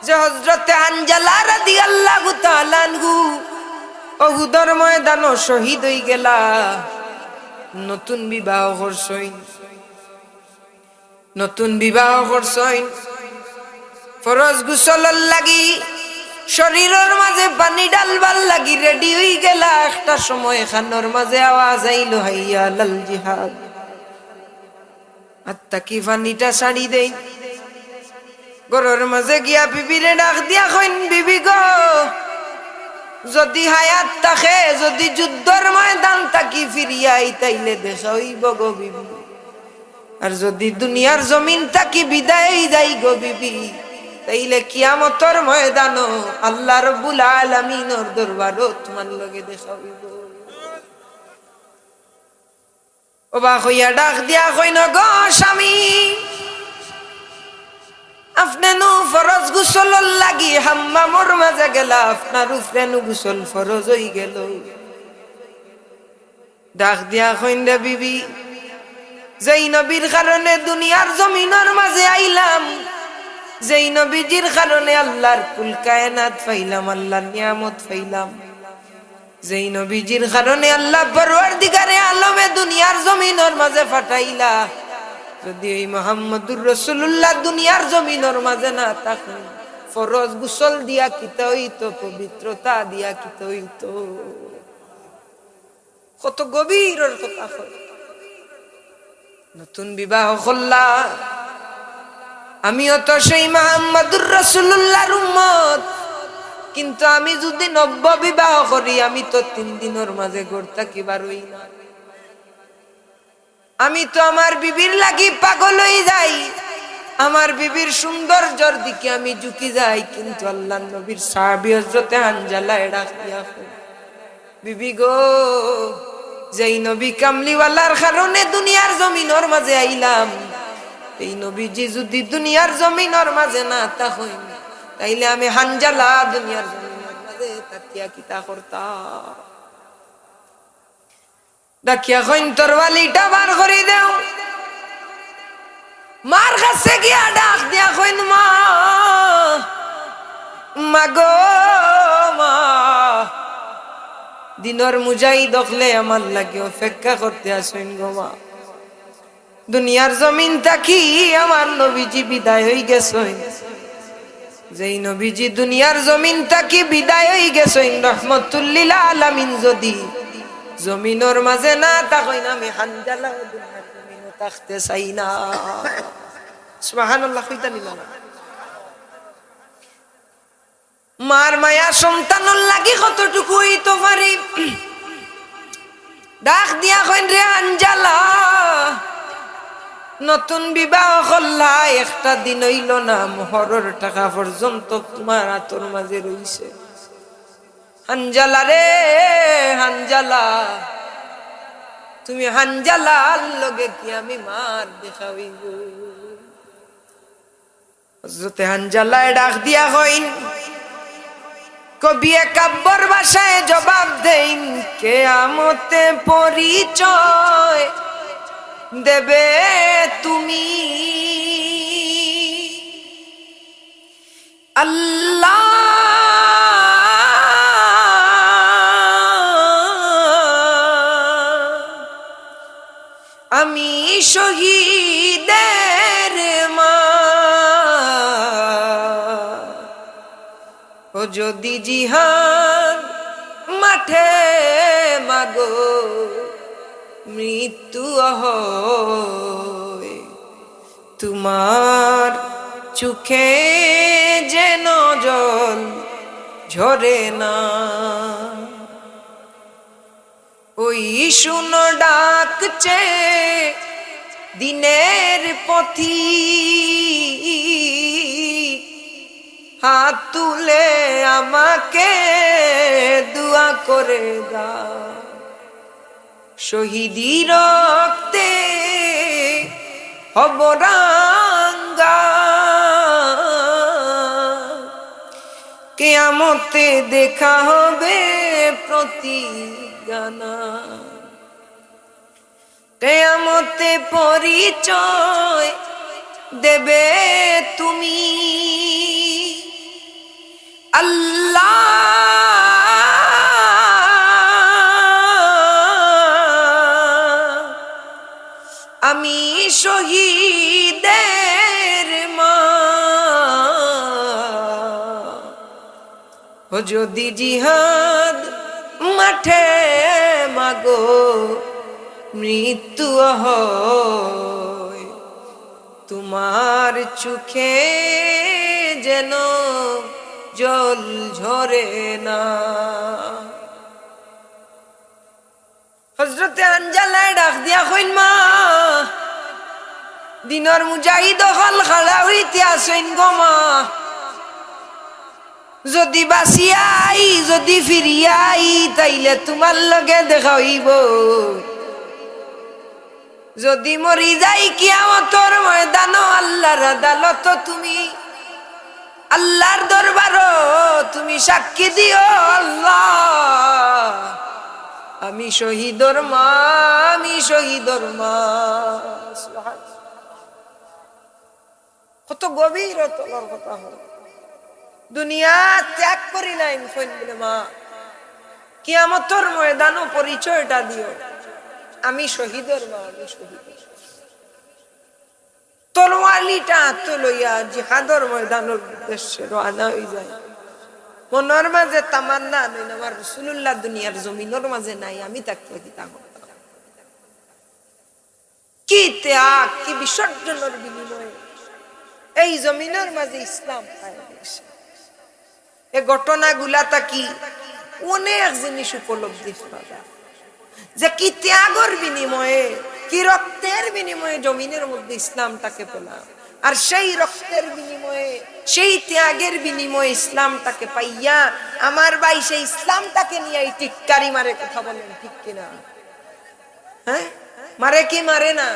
যে হযরতে হানজালা রাদিয়াল্লাহু তাআলা আনহু উহুদের ময়দানে শহীদ হই গেলা। নতুন বিবাহ করছইন, নতুন বিবাহ করছইন, ফরজ গোসলের লাগি শরীরের মাঝে পানি ডালবার লাগি রেডি হই গেলা। একটা সময় খানোর মাঝে আওয়াজ আইল, হাইয়া আলাল জিহাদ। আত্মা কি পানিটা ছাড়ি দেই, ঘরের মাঝে গিয়া বিবিরে ডাক দিয়া কইন, বিবি গো, যদি হায়াত থাকে, যদি যুদ্ধের ময়দান থাকি ফিরিয়া আইতাইলে দেখা হইব গো বিবি, আর যদি দুনিয়ার জমিন থাকি বিদায় যাই গো বিবি, তাইলে কিয়ামতের ময়দানও আল্লাহ রাব্বুল আলামিনের দরবারও তোমার লগে দেখা হইব। অবাক হইয়া ডাক দিয়া কইন, গো স্বামী, আপনি নু ফরজ গোসলের লাগি হাম্মামর মাঝে গেলা, আপনার উপরে নু গোসল ফরজ হই গেল। ডাক দিয়া কইন, রে বিবি, যেই নবীর কারণে দুনিয়ার জমিনের মাঝে আইলাম, যেই নবীজির কারণে আল্লাহর কুল কায়নাত পাইলাম, আল্লাহর নিয়ামত পাইলাম, যেই নবীজির কারণে আল্লাহ পরওয়ারদিগারে আলমে দুনিয়ার জমিনের মাঝে পাঠাইলা, যদি এই মুহাম্মদুর রাসূলুল্লাহ দুনিয়ার জমিনের মাঝে না থাকেন, ফরজ গোসল দিয়া কিতা হইতো, পবিত্রতা দিয়া কিতা হইতো। কত গভীর কথা কয়। নতুন বিবাহ করলা, আমিও তো সেই মুহাম্মদুর রাসূলুল্লাহর উম্মত, কিন্তু আমি যদি নব্য বিবাহ করি, আমি তো 3 দিনের মাঝে ঘর থাকি বার হই না। আমি তো আমার বিবির লাগি পাগল হয়ে যাই, আমার বিবির সৌন্দর্যের দিকে আমি ঝুঁকি যাই, কিন্তু আল্লাহর নবীর সাহাবী হযরতে হানজালা ডাক দিয়া কয়, বিবি গো, যেই নবী কামলিওয়ালার কারণে দুনিয়ার জমিনের মাঝে আইলাম, এই নবীজি যদি দুনিয়ার জমিনের মাঝে না থাকেন, তাইলে আমি হানজালা দুনিয়ার জমিনের মাঝে তাকিয়া কিতা করতাম। ডাকিয়া কইন, তরবালিটা বার করে দেও। মার কাছে গিয়া ডাক দিয়া কইন, মা, মাগো মা, দিনের মুজাহিদ দেখলে আমার লাগে অপেক্ষা করতে আসেন গো মা। দুনিয়ার জমিন থাকি আমার নবীজি বিদায় হই গেছেন, যেই নবীজি দুনিয়ার জমিন থাকি বিদায় হই গেছেন রহমতুল লিল আলামিন, যদি জমিনের মাঝে না থাকেন, আমি হানজালা দুনিয়ার জমিনে থাকতে চাই না। সুবহানাল্লাহ কইতা নিলা না। মার মায়া সন্তানের লাগি কতটুকু হইতে পারে। ডাক দিয়া কইন, রে হানজালা, নতুন বিবাহ করলা, একটা দিন হইল না, মোহরের টাকা পর্যন্ত তোমার হাতের মাঝে রইছে। হানজালা রে হানজালা, তুমি হানজালার লগে কি আমি মার দেখা হইব? হযরতে হানজালায় ডাক দিয়া কইন, কবি কাব্যর ভাষায় জবাব দেন, কিয়ামতে পরিচয় দেবে তুমি, আল্লাহ আমি শহীদের মা, ও যদি জিহাদ মাঠে মাগো মৃত্যু হয়, তোমার চোখে যেন জল ঝরে না, ওই শুনো ডাকছে দিনের পথিক, হাত তুলে আমাকে দোয়া করে দাও, শহীদি রক্তে হব রাঙ্গা, কিয়ামতে দেখা হবে প্রতিজ্ঞানা, কিয়ামতে পরিচয় দেবে তুমি, আল্লাহ আমি শহীদের মা, ও যদি জিহাদ মাঠে মাগো মৃত্যু হয়, তোমার চোখে যেন জল ঝরে না। হযরতে আনজালায় ডাক দিয়া কইন, মা দিনর মুজাহিদ হল খাড়া হইতে আসেন গো মা, যদি বাঁচিয়াই যদি ফিরিয়াই তাইলে তোমার লগে দেখা হইব, যদি মরি যাই কিয়ামতের ময়দান আল্লাহর আদালত তুমি আল্লাহর দরবার তুমি সাক্ষী দিও, আল্লাহ আমি শহীদর মা, আমি শহীদর মা। কত গভীর তলর কথা হল। দুনিয়া ত্যাগ করিলাম বলে মা, কিয়ামতের ময়দানও পরিচয়টা দিও, আমি শহীদর মা, আমি শহীদ। তরওয়ালিটা হাতে লইয়া জিহাদর ময়দানের উদ্দেশ্যে রওনা হয়ে যায়। মনের মাঝে তামান্না নইন আমার রাসূলুল্লাহ দুনিয়ার জমিনের মাঝে নাই, আমি তাকে দিতা করতাম। কি ত্যাগ, কি বিসর্জনের বিনিময়ে এই জমিনের মাঝে ইসলাম কায়েম হয়েছে। এই ঘটনাগুলা তাকি অনেক জিনিস উপলব্ধি করা যায়, যে কি ত্যাগের বিনিময়ে, কি রক্তের বিনিময়ে জমিনের মধ্যে ইসলামটাকে পেলাম, আর সেই রক্তের বিনিময়ে সেই ত্যাগের বিনিময়ে ইসলামটাকে পাইয়া আমার ভাই সেই ইসলামটাকে নিয়ে এই টিক্কারি মারে। কথা বলেন ঠিক কিনা? হ্যাঁ, মারে কি মারে না?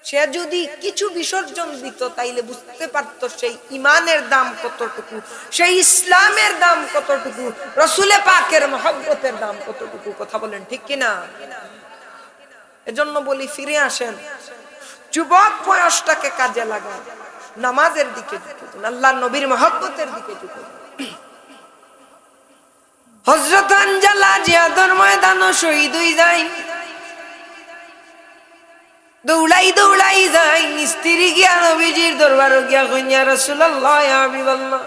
সে যদি কিছু বিসর্জন দিত তাইলে বুঝতে পারত সেই ইমানের দাম কতটুকু, সেই ইসলামের দাম কতটুকু, রসুলে পাকের মহব্বতের দাম কতটুকু। কথা বলেন ঠিক কিনা? এজন্য বলি ফিরে আসেন, যুবক বয়সটাকে কাজে লাগান, নামাজের দিকে ঝুঁকে দিন, আল্লাহর নবীর মহব্বতের দিকে ঝুঁকে দিন। হযরত আনজালা জিহাদের ময়দানে শহীদ হয়ে যায়, দৌড়াই দৌড়াই যাই, স্ত্রী গিয়া নবীজির দরবারে গিয়া কইন, ইয়া রাসূলুল্লাহ, ইয়া হাবিবাল্লাহ,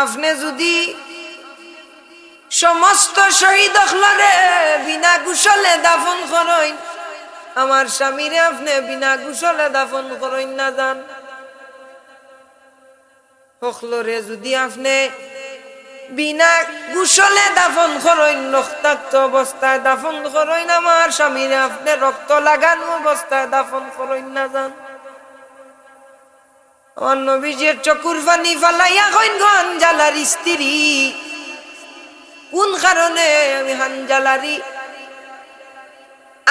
আপনি যদি সমস্ত শহীদ হলরে বিনা গোসলে দাফন করেন, আমার স্বামীরে আপনি বিনা গোসলে দাফন করেন না যান, হলরে যদি আপনি বিনা গোসলে দাফন করেন, রক্তাক্ত অবস্থায় দাফন করেন, আমার স্বামীরে আপনি রক্ত লাগানো অবস্থায় দাফন করেন না যান। আমার নবীজির চকুর পানি ফালাইয়া কইন, গো হানজালার স্ত্রী, কোন কারণে আমি হানজালারি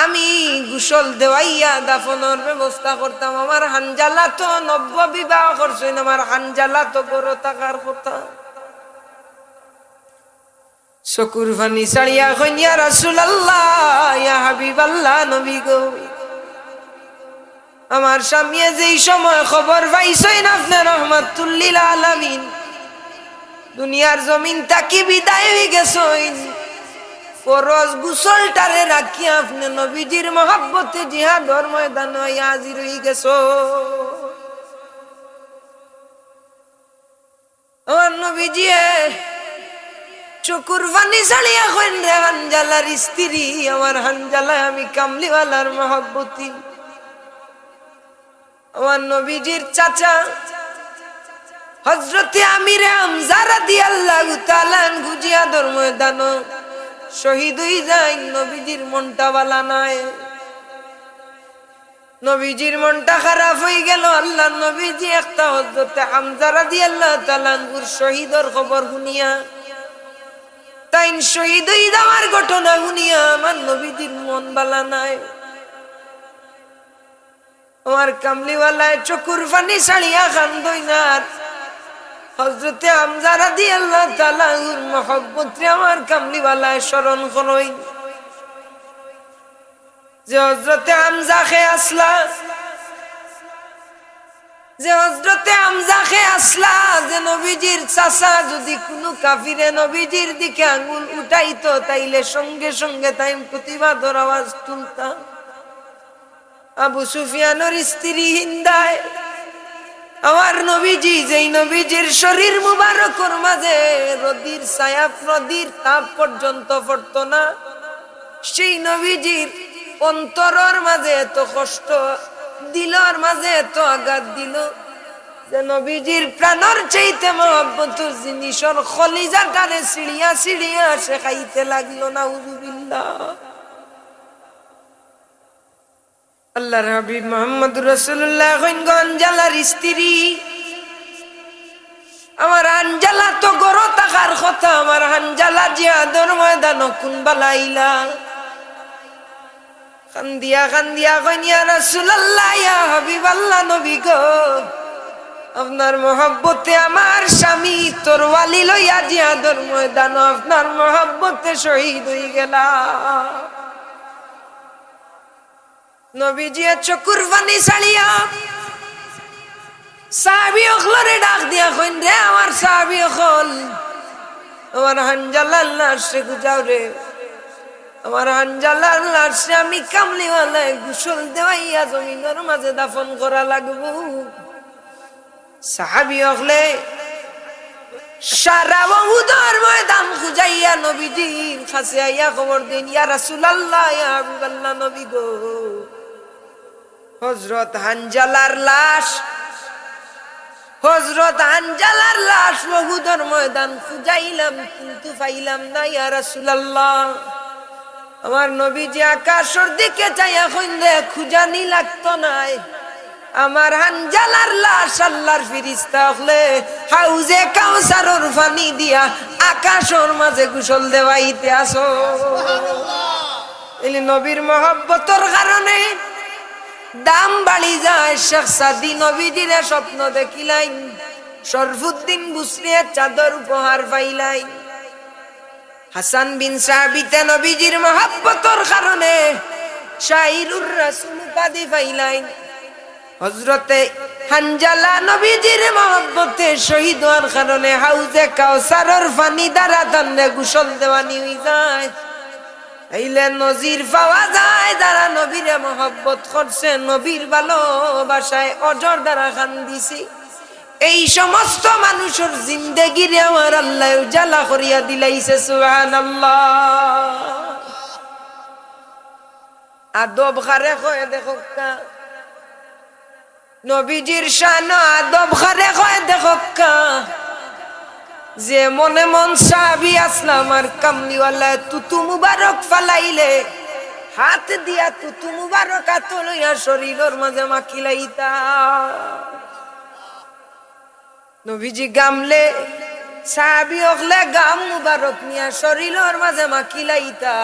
আমি গোসল দেওয়াইয়া দাফনের ব্যবস্থা করতাম? আমার হানজালা তো নব্য বিবাহ করছেন, আমার হানজালা তো বড় থাকার কথা। চকুর পানি ছাড়িয়া কইন, ইয়া রাসূলুল্লাহ, ইয়া হাবিবাল্লাহ, নবী গো, আমার স্বামী যেই সময় খবর পাইছেন আপনি রাহমাতুল লিল আলামিন দুনিয়ার জমিন তাকি বিদায় হয়ে গেছেন, ফরজ গোসলটারে রাখি আপনি নবীজির মহব্বতে জিহাদের ময়দানে হাজির হয়ে গেছো। আমার নবীজি চকুর পানি ছাড়িয়া কইন, রে হানজালার স্ত্রী, আমার হানজালা আমি কামলিওয়ালার মহব্বতী। আমার নবীজির চাচা হযরতে আমিরে হামজা রাদিয়াল্লাহু তাআলা আনহু জিহাদের ময়দানে শহীদ হয়ে যায়। নবীজির মনটা ভালো নাই, নবীজির মনটা খারাপ হয়ে গেল। আল্লাহ নবীজি একটা হযরতে হামজা রাদিয়াল্লাহু তাআলা আনহুর শহীদের খবর শুনিয়া, তাই শহীদ হয়ে যাওয়ার ঘটনা শুনিয়া আমার নবীজির মন ভালো নাই। আমার কামলিওয়ালায় চকুর পানি ছাড়িয়া কান্দইনার হযরতে হামজা রাদিয়াল্লাহু তাআলা আনহুর মহব্বতে আমার কামলিওয়ালায় স্মরণ করই, যে হযরতে হামজা খে আসলা যে হযরতে হামজাকে আসলা যে নবীজির চাচা যদি কোনো কাফিরে নবীজির দিকে আঙ্গুল উঠাইতো তাইলে সঙ্গে সঙ্গে তাই প্রতিবাদের আওয়াজ তুলতাম। আবু সুফিয়ানের স্ত্রী হিন্দায় আমার নবীজি যেই নবীজির শরীর মুবারকর মাঝে রোদির ছায়া নদীর তাপ পর্যন্ত পড়তো না, সেই নবীজির অন্তরের মাঝে এত কষ্ট দিলর মাঝে এত আঘাত দিল যে নবীজির প্রাণর চাইতে মহব্বতের জিনিসের খলিজাটারে সিঁড়িয়া সিঁড়িয়া সে খাইতে লাগলো। নাউযুবিল্লাহ। আল্লাহর হাবিব মুহাম্মদুর রাসূলুল্লাহ হানজালার স্ত্রী। আমার হানজালা তো গরো থাকার কথা, আমার হানজালা জিহাদের ময়দানে কোন বালাইলা কান্দিয়া কান্দিয়া কইন ইয়া রাসূলুল্লাহ ইয়া হাবিবাল্লাহ নবী গো, আপনার মহব্বতে আমার স্বামী তরওয়ালি লইয়া জিহাদের ময়দানে আপনার মহব্বতে শহীদ হয়ে গেলা। নবীজি চকুর পানি ছাড়িয়া সাহাবী অখলরে ডাক দিয়া কইন রে আমার সাহাবী অখল, আমার হানজালার লাশে গুজাও রে, আমার হানজালার লাশে আমি কামলিওয়ালায় গোসল দেওয়াইয়া জমিনের মাঝে দাফন করা লাগবো। সাহাবী অখলে সারা উহুদের ময়দান খুঁজাইয়া নবীজির কাছে আইয়া খবর দেন ইয়া রাসূলুল্লাহ ইয়া হাবিবাল্লাহ নবী গো, হযরত হানজালার লাশ, হযরত হানজালার লাশ উহুদের ময়দান খুঁজাইলাম কিন্তু পাইলাম না ইয়া রাসূলুল্লাহ। আমার নবীজি আকাশের দিকে চাইয়া কইলে খুঁজানি লাগতো না, আমার হানজালার লাশ আল্লাহর ফেরেশতা হলে হাউজে কাউসারের পানি দিয়া আকাশের মাঝে গোসল দেওয়াইতে আসো। এই নবীর মহব্বতের কারণে দাম বাড়ি যায়। শেখ সাদি নবীজির স্বপ্ন দেখিলাইন, শরফুদ্দিন বুসরির চাদর উপহার পাইলাইন। হাসান বিন সাবিতে নবীজির মহব্বতের কারণে শাহিরুর রাসূল উপাধি পাইলাইন। হযরতে হানজালা নবীজির মহব্বতে শহীদ হওয়ার কারণে হাউজে কাউসারের পানি দ্বারা তান্নে গোসল দেওয়ানি হয়ে যায়। এইলে নজির পাওয়া যায় যারা নবীরে মহব্বত করছে, নবীর ভালোবাসায় অজর দ্বারা কান্দিছি, এই সমস্ত মানুষের জিন্দেগিরে আমার আল্লাহ উজালা করিয়া দিলাইছে। সুবহানাল্লাহ। আদব খারে কয় দেখো কা নবীজির শান, আদব খারে কয় দেখো কা যে মনে মন সাহাবী আসলাম আর কামলিওয়ালা তুতু মুবারক ফালাইলে হাত দিয়া তুতু মুবারক হাত লইয়া শরীরের মাঝে মাখিলাইতা। নবীজি গামলে সাহাবী হলে গাম মুবারক নিয়া শরীরের মাঝে মাখিলাইতা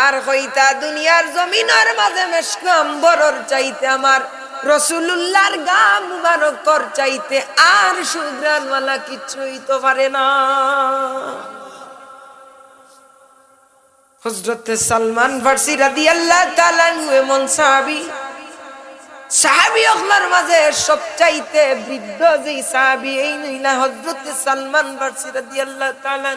আর কইতা দুনিয়ার জমিনের মাঝে মেশক আম্বরর চাইতে আমার রাসূলুল্লাহর গাম মুবারক কর চাইতে আর সুগ্রানওয়ালা কিছুই তো পারে না। হযরত সালমান ফারসি রাদিয়াল্লাহু তাআলা আনহু এমন সাহাবী, সাহাবী হলার মাঝে সবচাইতে বৃদ্ধ যে সাহাবী এই না হযরত সালমান ফারসি রাদিয়াল্লাহু তাআলা।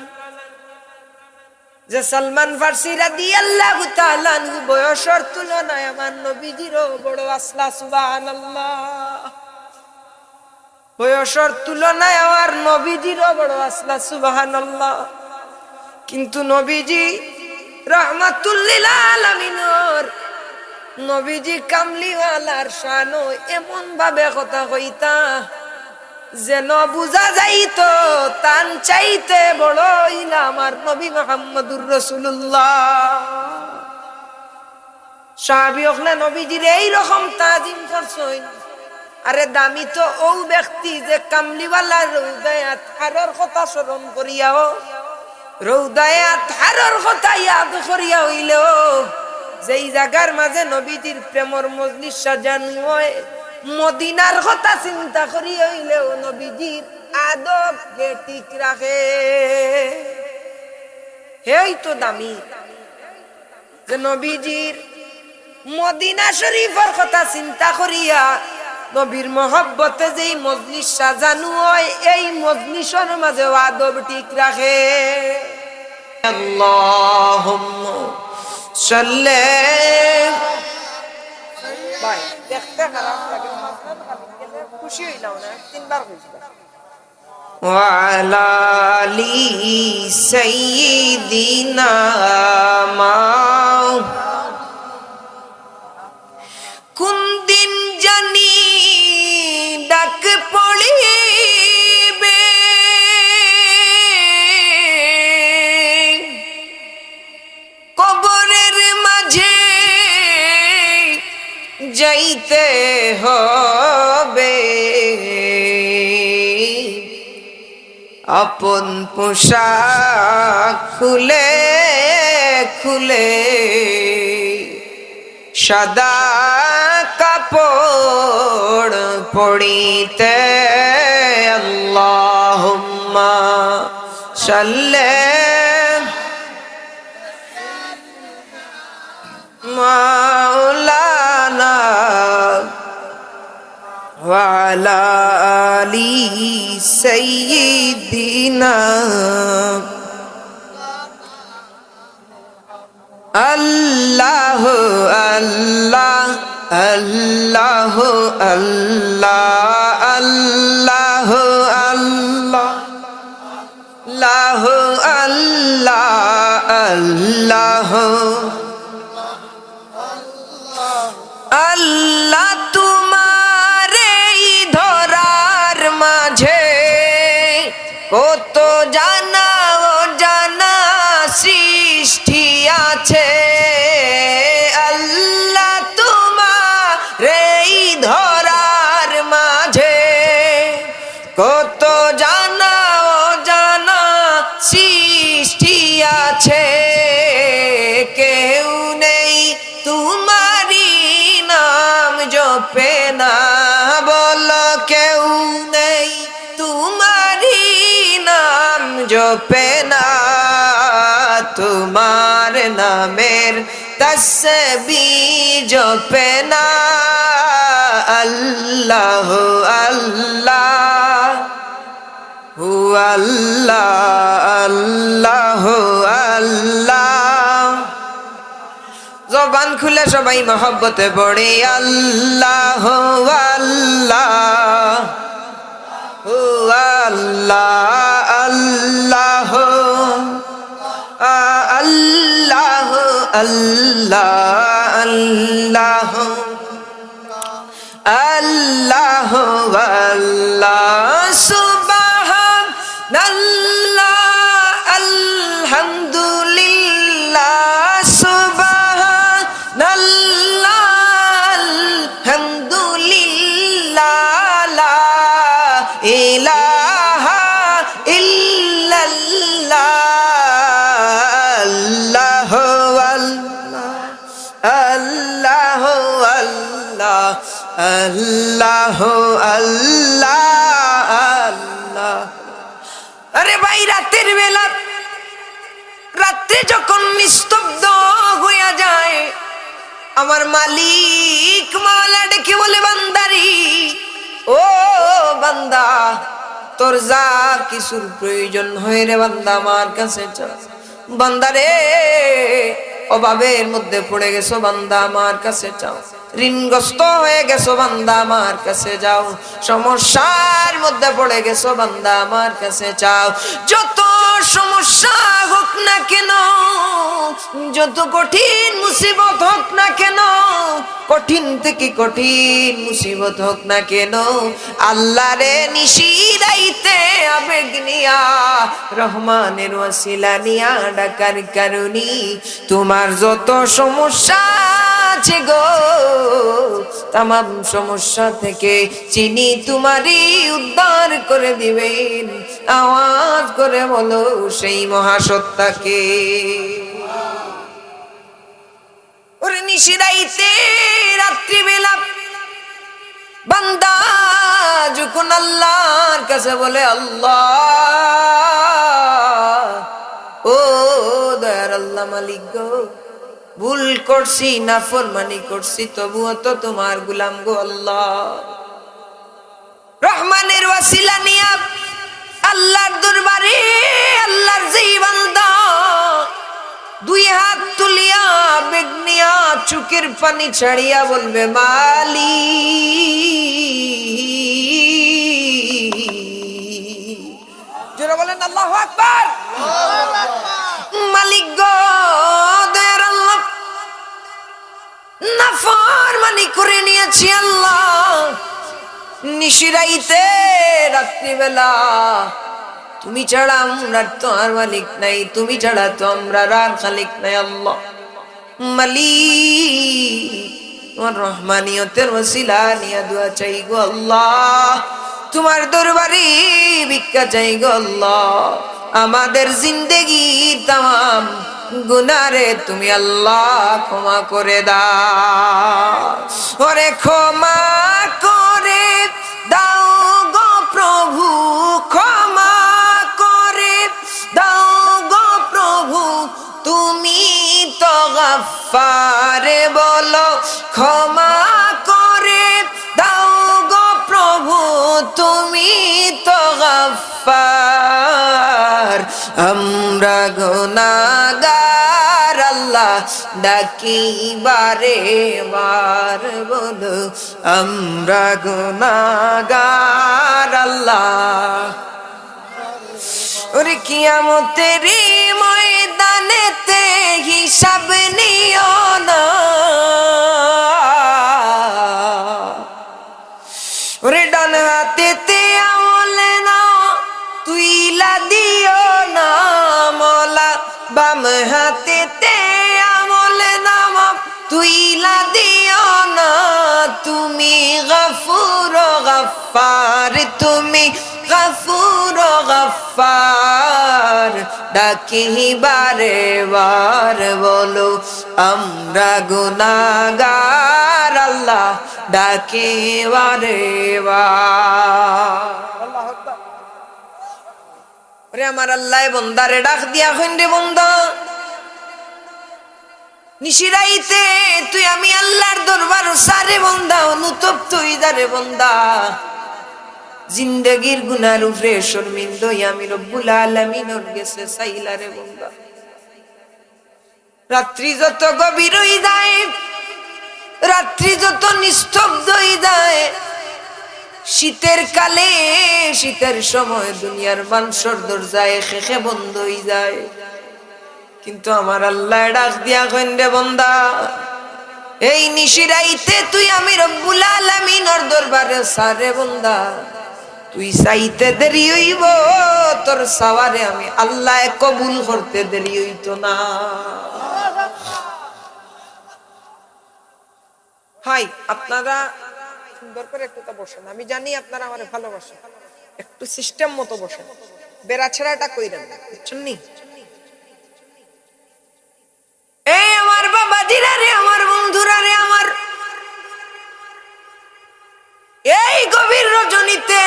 যে সালমান ফারসি রাদিয়াল্লাহু তাআলা আনহু বয়সের তুলনায় আমার নবীজিরও বড় আসলা। সুবহানাল্লাহ। বয়সের তুলনায় আমার নবীজিরও বড় আসলা। সুবহানাল্লাহ। কিন্তু নবীজি রাহমাতুল লিল আলামিনের নবীজি কামলিওয়ালার শান এমন ভাবে কথা কইতা যেন বুঝা যাইতো তান চাইতে বড় ইলা আমার নবী মুহাম্মদুর রাসূলুল্লাহ। সাহাবী হলে নবীজির এই রকম তাজিম করছেন। আরে দামি তো ও ব্যক্তি যে কামলিওয়ালার রৌদায় আতহারের কথা স্মরণ করিয়াও, রৌদায় আতহারের কথা ইয়াদ করিয়া হইলেও যেই জায়গার মাঝে নবীজির প্রেমর মজলিস সাজানো হয়, মদিনার কথা চিন্তা করি হইলেও নবীজির আদব ঠিক রাখে। হেই তো দামি যে নবীজির মদিনা শরীফের কথা চিন্তা করিয়া নবীর মহব্বতে যেই মজলিস সাজানো হয় এই মজলিসের মাঝে আদব ঠিক রাখে। আল্লাহুম্মা সাল্লি ভাই দেখতে খারাপ লাগে খুশি হইলাম না তিনবার কইছি ওয়ালা আলি সাইয়্যিদিনা মা কোন দিন জানি ডাক পড়িবে কবরের মাঝে যাইতে হবে আপন পোশাক খুলে খুলে সাদা কাপড় পড়িতে আল্লাহুম্মা সাল্লি মাওলানা ওয়া আলা আলি সাইয়্যিদিনা আল্লাহ আল্লাহ আল্লাহ আল্লাহ আল্লাহ আল্লাহ আল্লাহ আল্লাহ আল্লাহ তোমার এই ধরার মাঝে কত জানা ও জানা সৃষ্টি আছে আল্লাহ তোমার এই ধরার মাঝে কত জানা ও জানা সৃষ্টি আছে কেউ নেই তোমারই নাম জপে না বলো কেউ নেই তোমারই নাম জপে না তোমার নামের তসবিহ জপে না আল্লাহ আল্লাহ হু আল্লাহ আল্লাহ আল্লাহ জবান খুলে সবাই মহব্বতে পড়ে আল্লাহ আল্লাহ হু আল্লাহ আল্লাহ আল্লাহ আল্লাহ আল্লাহ আল্লাহ আল্লাহ সুবহানাল্লাহ আলহামদুলিল্লাহ সুবহানাল্লাহ আলহামদুলিল্লাহ লা ইলাহা ইল্লাল্লাহ আল্লাহ আল্লাহ আল্লাহ আল্লাহ আল্লাহ আল্লাহ আরে ভাই রাতের বেলা রাত্রে যখন নিস্তব্ধ হইয়া যায় আমার মালিক মাওলা ডেকে বলে বান্দারি ও বান্দা তোর যা কিছুর প্রয়োজন হয় রে বান্দা আমার কাছে চা বান্দারে অভাবের মধ্যে পড়ে গেছো বান্দা আমার কাছে চাও ঋণগ্রস্ত হয়ে গেছো বান্দা আমার কাছে যাও সমস্যার মধ্যে পড়ে গেছো বান্দা আমার কাছে চাও যত সমস্যা হোক না কেন যত কঠিন মুসিবত হোক না কেন কঠিন থেকে কঠিন মুসিবত হোক না কেন আল্লাহরে নিশিরাইতে আবেগ নিয়া রহমানের ওয়াসিলা নিয়া ডাকার কারণে তোমার যত সমস্যা আছে গো तमाम समस्या থেকে চিনি তোমারই উদ্ধার করে দিবেন আওয়াজ করে বলো সেই মহাসত্তাকে ওরে নিশিরাইতে রাত্রি বেলা বান্দা যখন আল্লাহর কাছে বলে আল্লাহ ও দয়ার আল্লাহ মালিক গো ভুল করছি নাফরমানি করছি তবুও তো তোমার গোলাম গো আল্লাহ ওয়াসিলা নিয়া আল্লাহর দরবারে আল্লাহর যেই বান্দা দুই হাত তুলিয়া বেগনিয়া চোখের পানি ছাড়িয়া বলবে মালিক, জোরে বলেন আল্লাহু আকবার। মালিক গো দয়ার আল্লাহ, নাফরমানি করে নিয়েছি আল্লাহ, নিশিরাইতে রাত্রিবেলা, তুমি ছাড়া আমরা তো আর মালিক নাই, তুমি ছাড়া তো আমরা আর খালিক নাই। আল্লাহ মালিক, তোমার রহমানিয়তের ওসিলা নিয়া দোয়া চাই গো আল্লাহ, তোমার দরবারে ভিক্ষা চাই গো আল্লাহ, আমাদের জিন্দেগি তাম গুনারে তুমি আল্লাহ ক্ষমা করে দাও, ওরে ক্ষমা করে দাও গো প্রভু, ক্ষমা করে দাও গো প্রভু, তুমি তো গফফারে বলো, ক্ষমা করে দাও গো প্রভু, তুমি তো গফফার, আমরা গুনাহগার আল্লাহ ডাকি বারে বার বলো, আমরা গুনাহগার আল্লাহ। ওরে কিয়ামতের ময়দানেতে হিসাব নিও না, ওরে ডান হাতেতে আমল নাও তুইলা দিও না মওলা, বাম হাতেতে আমল নাও তুইলা দিও না, তুমি গফুর গফফার, তুমি গফুর গফফার, ডাকি বারে বার বলো, আমরা গুনাহগার আল্লাহ ডাকি বারে বার। আল্লাহু আকবার। ওরে আমার আল্লাহ বান্দারে ডাক দিয়া কইন রে বান্দা, নিশিরাইতে তুই আমি আল্লাহর দরবার সারে বান্দা, অনুতপ্ত হইদারে বান্দা, জিন্দেগির গুনার উপরে শর্মিন্দ আমি রব্বুল আলামিনের গেছে সাইলারে বান্দা। রাত্রি যত গভীর হই যায়, রাত্রি যত নিস্তব্ধ হই যায়, শীতের কালে শীতের সময় দুনিয়ার মানুষের দরজায় খেখে বন্ধ হই যায়, কিন্তু আমার আল্লাহ ডাক দিয়া কইন রে বান্দা, এই নিশিরাইতে তুই আমি রব্বুল আলামিনের দরবারে সারে বান্দা, তুই চাইতে দেরি হইব, তোর সাওয়ারে আমি আল্লাহ কবুল করতে দেরি হইতো না। হাই আপনারা সুন্দর করে একটু তো বসেন, আমি জানি আপনারা আমার ভালোবাসেন, একটু সিস্টেম মতো বসেন, বেড়াছেড়াটা কইরেন, বুঝছেন নি? এই আমার বাবাজিরা রে, আমার বন্ধুরা রে, আমার এই গভীর রজনীতে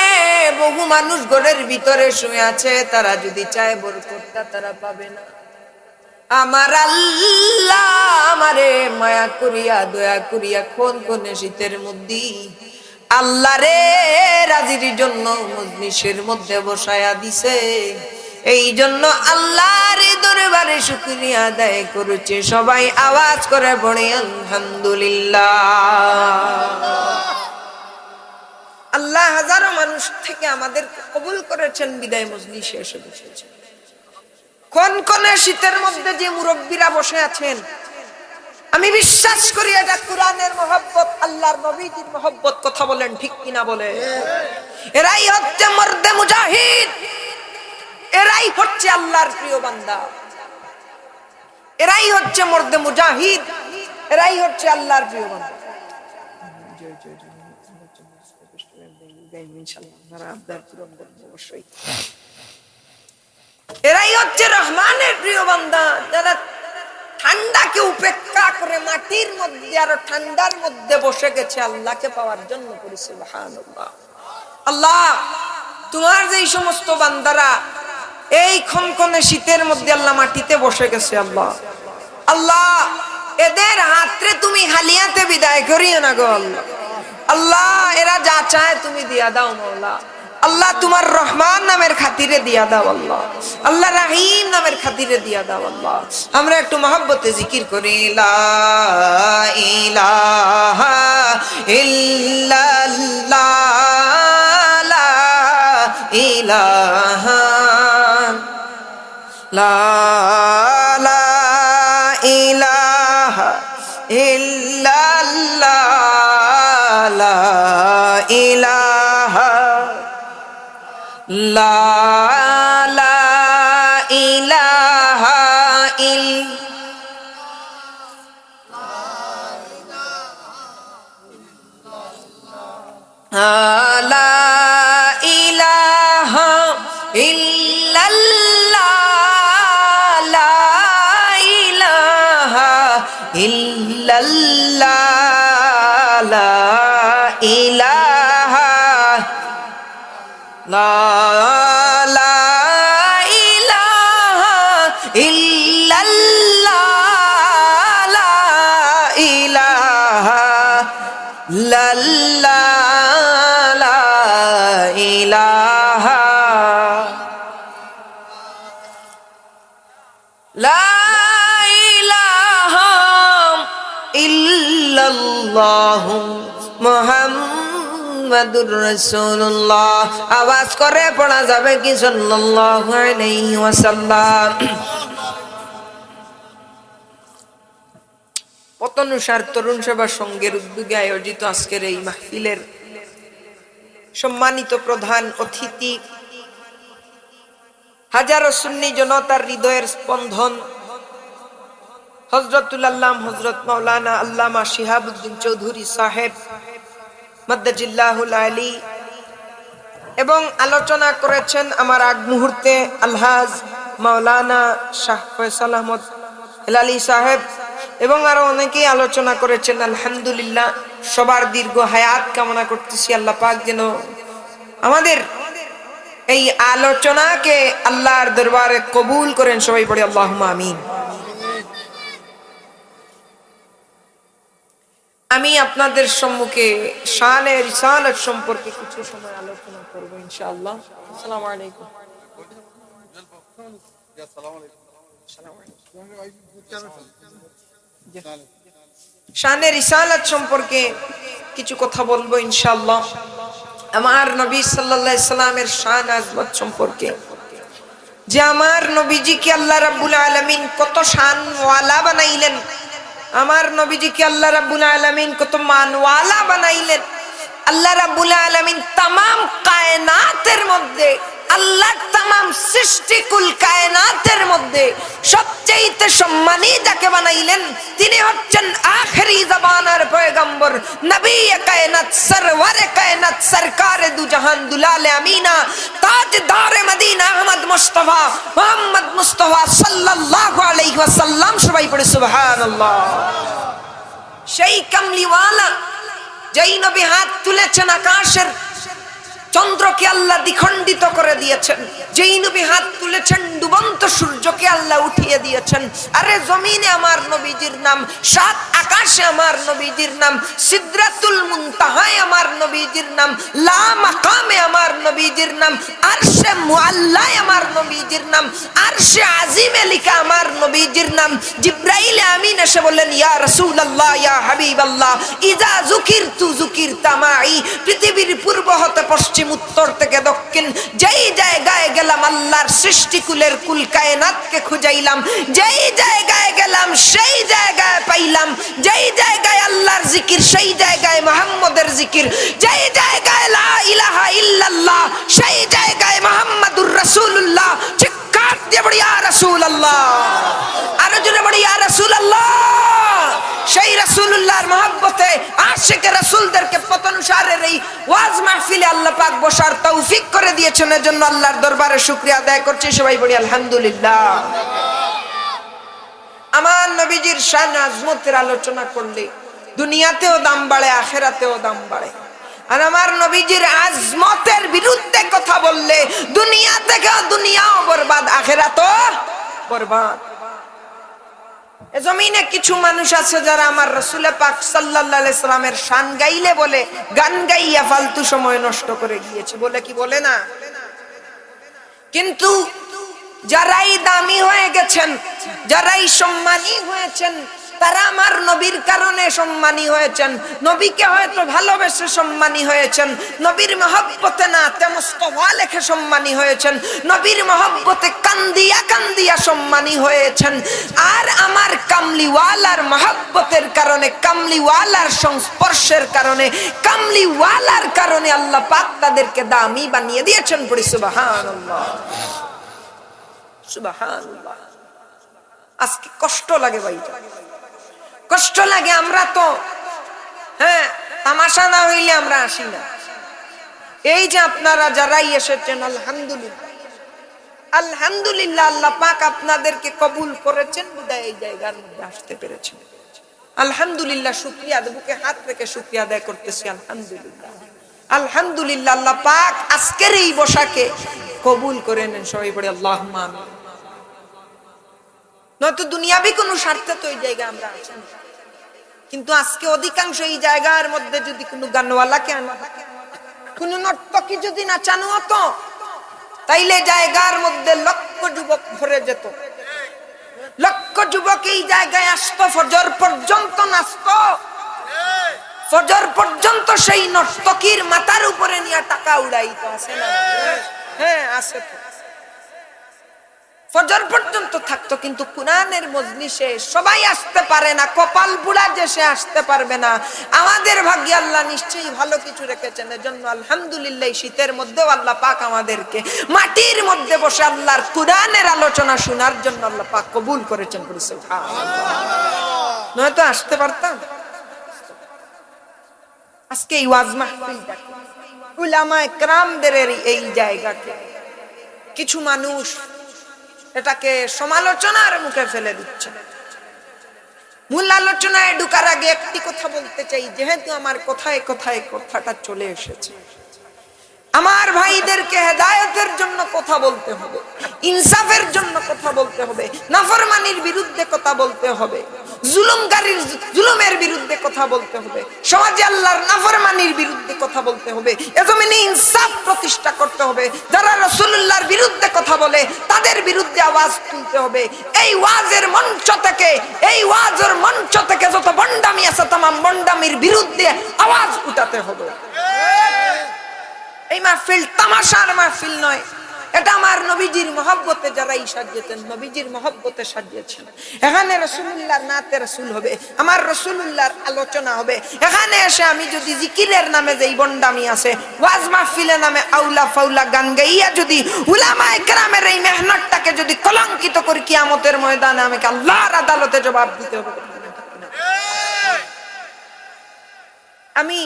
বহু মানুষ ঘরের ভিতরে শুয়ে আছে, তারা যদি চায় বরকতটা তারা পাবে না। আমার আল্লাহ আমারে মায়া করিয়া দয়া করিয়া কোন কোন শীতের মধ্যে আল্লাহ রে রাজির জন্য মজলিসের মধ্যে বসায়া দিছে, এই জন্য আল্লাহর দরবারে শুকরিয়া আদায় করেছে। সবাই আওয়াজ করে পড়ে আলহামদুলিল্লাহ। আল্লাহ হাজারো মানুষ থেকে আমাদের কবুল করেছেন, বিদায় মজলিসে এসে বসেছেন। কোন কোন শীতের মধ্যে যে মুরব্বীরা বসে আছেন, আমি বিশ্বাস করি এটা কোরআনের মহব্বত, আল্লাহর নবীজির মহব্বত। কথা বলেন ঠিক কিনা বলে? এরাই হচ্ছে মর্দে মুজাহিদ, এরাই হচ্ছে আল্লাহর প্রিয় বান্দা, এরাই হচ্ছে মর্দে মুজাহিদ, এরাই হচ্ছে আল্লাহর প্রিয় বান্দা। এরাই হচ্ছে রহমানের প্রিয় বান্দা, যারা ঠান্ডাকে উপেক্ষা করে মাটির মধ্যে আরো ঠান্ডার মধ্যে বসে গেছে আল্লাহকে পাওয়ার জন্য। সুবহানাল্লাহ। আল্লাহ তোমার যেই সমস্ত বান্দারা এই খনখনে শীতের মধ্যে আল্লাহ মাটিতে বসে গেছে, আল্লাহ আল্লাহ এদের হাতে তুমি হালিয়াতে বিদায় করিও না গো আল্লাহ। আল্লাহ এরা যা চায় তুমি দিয়া দাও মাওলা। আল্লাহ তোমার রহমান নামের খাতিরে দিয়া দাও আল্লাহ, আল্লাহ রাহিম নামের খাতিরে দিয়া দাও আল্লাহ। আমরা একটু মহব্বতে জিকির করি, লা ইলাহা ইল্লাল্লাহ, লা ইলাহা, লা ইলাহা ইল্লাল্লাহ, লা ইলাহা, লা ইলাহা লা ইলাহা ইল্লাল্লাহ, লা ইলাহা ইল্লাল্লাহ, লা ইলাহা, লা ইলাহা ইল্লাল্লাহ, লা ইলাহা, লা ইলাহা, লা ইলাহা ইল্লাল্লাহ মুহাম্মাদুর রাসূলুল্লাহ। আওয়াজ করে পড়া যাবে কি সাল্লাল্লাহু আলাইহি ওয়াসাল্লাম। পতনুসার তরুণ সেবা সংঘের উদ্যোগে আয়োজিত আজকের এই মাহফিলের সম্মানিত প্রধান অতিথি, হাজারো সুন্নি জনতার হৃদয়ের স্পন্দন, হযরতুল আল্লাম হযরত মাওলানা আল্লামা শিহাবুদ্দিন চৌধুরী সাহেব মাদ্দাজিল্লাহুল আলী, এবং আলোচনা করেছেন আমার আগ মুহূর্তে আলহাজ মাওলানা শাহ ফয়সাল আহমদ হেলালি সাহেব, এবং আরো অনেকেই আলোচনা করেছেন। আলহামদুলিল্লাহ, সবার দীর্ঘ হায়াত কামনা করতেছি। আল্লাহ পাক যেন আমাদের এই আলোচনাকে আল্লাহর দরবারে কবুল করেন। সবাই পড়ে আল্লাহুম্মা আমিন। আমি আপনাদের সম্মুখে শানে রিসালাত সম্পর্কে কিছু সময় আলোচনা করব ইনশাআল্লাহ। আসসালামু আলাইকুম। শানে রিসালাত সম্পর্কে কিছু কথা বলবো ইনশাআল্লাহ। আমার নবী সাল্লাল্লাহু আলাইহি সাল্লামের শান আযমত সম্পর্কে, যে আমার নবীজিকে আল্লাহ রাব্বুল আলামিন কত শানওয়ালা বানাইলেন, আমার নবীজিকে আল্লাহ রাব্বুল আলামিন কত মানওয়ালা বানাইলেন। আল্লাহ রাব্বুল আলামিন তামাম কায়নাতের মধ্যে, আল্লাহ তামাম সৃষ্টিকুল কায়নাতের মধ্যে সবচেয়ে সম্মানী যাকে বানাইলেন তিনি হচ্ছেন আখেরি জামানার পয়গম্বর, নবী কায়নাত, সরওয়ারে কায়নাত, সরকারে দু জাহান, দুলালে আমিনা, তাজদারে মদিনা, আহমদ মুস্তাফা, মুহাম্মদ মুস্তাফা সাল্লাল্লাহু আলাইহি ওয়াসাল্লাম। সবাই পড়ে সুবহানাল্লাহ। সেই কামলিওয়ালা যেই নবী হাত তুলেছেন আকাশের চন্দ্রকে আল্লাহ দ্বিখণ্ডিত করে দিয়েছেন, যেই নবী হাত তুলেছেন ডুবন্ত সূর্যকে আল্লাহ উঠিয়ে দিয়েছেন। আরে জমিনে আমার নবীজির নাম, সাত আকাশে আমার নবীজির নাম, সিদরাতুল মুনতাহায় আমার নবীজির নাম, লা মাকামে আমার নবীজির নাম, আরশে মুআল্লায় আমার নবীজির নাম, আরশে আজিমে লিখা আমার নবীজির নাম। জিবরাইল আমিন এসে বললেন, ইয়া রাসূলুল্লাহ, ইয়া হাবিবাল্লাহ, ইজা যুকিরতু যুকিরতা মাই। পৃথিবীর পূর্ব হতে পশ্চিম, উত্তর থেকে দক্ষিণ, যেই জায়গায় গেলাম আল্লাহর সৃষ্টিকুলের কুল কায়নাতকে খুঁজাইলাম, যেই জায়গায় গেলাম সেই জায়গায় পাইলাম, যেই জায়গায় আল্লাহর জিকির সেই জায়গায় মুহাম্মদের জিকির, যেই জায়গায় লা ইলাহা ইল্লাল্লাহ সেই জায়গায় মুহাম্মাদুর রাসূলুল্লাহ। চিৎকার দিয়ে বলি ইয়া রাসূলুল্লাহ, আরো জোরে বলি ইয়া রাসূলুল্লাহ। সেই রাসূলুল্লাহর মহব্বতে আশিকে রাসূলদেরকে পতনুসারের এই ওয়াজ মাহফিলে আল্লাহ পাক বসার তৌফিক করে দিয়েছেন, এজন্য আল্লাহর দরবারে শুকরিয়া আদায় করছি। সবাই বলি আলহামদুলিল্লাহ। আমার নবীজির শান আজমতের আলোচনা করলে দুনিয়াতেও দাম বাড়ে, আখিরাতেও দাম বাড়ে। আর আমার নবীজির আজমতের বিরুদ্ধে কথা বললে দুনিয়া থেকে দুনিয়াও বরবাদ, আখিরাতও বরবাদ। এ জমিনে কিছু মানুষ আছে যারা আমার রাসূল পাক সাল্লাল্লাহু আলাইহি সাল্লামের শান গাইলে বলে গান গাইয়া ফালতু সময় নষ্ট করে গিয়েছে, বলে কি বলে না? কিন্তু যারাই দামি হয়ে গেছেন, যারাই সম্মানী হয়েছেন, তারা আমার নবীর কারণে সম্মানী হয়েছেন। নবীকে হয়তো ভালোবেসে সম্মানী হয়েছেন, নবীর মহব্বতে নাতে মুস্তাফা লেখে সম্মানী হয়েছেন, নবীর মহব্বতে কান্দিয়া কান্দিয়া সম্মানী হয়েছেন। আর আমার কামলিওয়ালার মহব্বতের কারণে, কামলিওয়ালার সংস্পর্শের কারণে, কামলিওয়ালার কারণে আল্লাহ পাক তাদেরকে দামি বানিয়ে দিয়েছেন। পড়ি সুবহানাল্লাহ, সুবহানাল্লাহ। আজকে কষ্ট লাগে ভাই, কষ্ট লাগে। আমরা তো তামাশা না হইলে আমরা আসি না। এই যে আপনারা যারাই এসেছেন, আলহামদুলিল্লাহ, আলহামদুলিল্লাহ, আল্লাহ পাক আপনাদেরকে কবুল করেছেন বিদায় এই জায়গার মধ্যে আসতে পেরেছেন। আলহামদুলিল্লাহ, শুকরিয়া, বুকে হাত রেখে শুকরিয়া আদায় করতেছি। আলহামদুলিল্লাহ, আলহামদুলিল্লাহ, আল্লাহ পাক আজকের এই বসাকে কবুল করে নেন। সবাই পড়ে আল্লাহুম্মা আমিন। নয়তো দুনিয়াবি কোন স্বার্থে তো এই জায়গায় আমরা আছি। কিন্তু আজকে অধিকাংশ এই জায়গার মধ্যে যদি কোনো গানওয়ালাকে আনা, কোন নর্তকী যদি নাচানো হতো, তাইলে জায়গার মধ্যে লক্ষ যুবক ভরে যেত, লক্ষ যুবক এই জায়গায় আসতো, ফজর পর্যন্ত নাচতো, ফজর পর্যন্ত সেই নর্তকীর মাথার উপরে নিয়ে টাকা উড়াইতো। আছে না? হ্যাঁ, আছে তো। ফজর পর্যন্ত থাকতো। কিন্তু কুরআনের মজলিসে সবাই আসতে পারে না, কপাল বুড়া যে সে আসতে পারবে না। আমাদের ভাগ্যে আল্লাহ নিশ্চয়ই ভালো কিছু রেখেছেন। এজন্য আলহামদুলিল্লাহ, শীতের মধ্যেও আল্লাহ পাক আমাদেরকে মাটির মধ্যে বসে আল্লাহর কুরআনের আলোচনা শোনার জন্য আল্লাহ পাক কবুল করেছেন। সুবহানাল্লাহ। নয়তো আসতে পারতাম। আজকে এই ওয়াজ মাহফিলটা, উলামায়ে কেরামদের এই জায়গাকে কিছু মানুষ এটাকে সমালোচনার মুখে ফেলে দিচ্ছে। মূল আলোচনায় ঢোকার আগে একটি কথা বলতে চাই, যেহেতু আমার কথায় কথায় কথাটা চলে এসেছে। আমার ভাইদেরকে হেদায়েতের জন্য কথা বলতে হবে, ইনসাফের জন্য কথা বলতে হবে, নাফরমানির বিরুদ্ধে কথা বলতে হবে, জুলুমকারীর জুলুমের বিরুদ্ধে কথা বলতে হবে, সমাজে আল্লাহর নাফরমানির বিরুদ্ধে কথা বলতে হবে, এজমিনে ইনসাফ প্রতিষ্ঠা করতে হবে। যারা রাসূলুল্লাহর বিরুদ্ধে কথা বলে তাদের বিরুদ্ধে আওয়াজ তুলতে হবে। এই ওয়াজের মঞ্চ থেকে, এই ওয়াজের মঞ্চ থেকে যত বন্ডামি আছে तमाम বন্ডামির বিরুদ্ধে আওয়াজ উঠাতে হবে। এই মাহফিল তামাশার মাহফিল নয়, এটা আমার নবীজির মহব্বতে যারা সাজিয়েছেন, নবীজির মহব্বতে সাজিয়েছেন। এখানে রাসূলুল্লাহর নাতে রাসূল হবে, আমার রাসূলুল্লাহর আলোচনা হবে। এখানে এসে আমি যদি জিকিরের নামে যেই বন্ডামি আছে, ওয়াজ মাহফিলের নামে আউলা ফাউলা গান গাইয়া যদি উলামায়ে কেরামের এই মেহনতটাকে যদি কলঙ্কিত করি, কিয়ামতের ময়দানে আমাকে আল্লাহর আদালতে জবাব দিতে হবে। আমি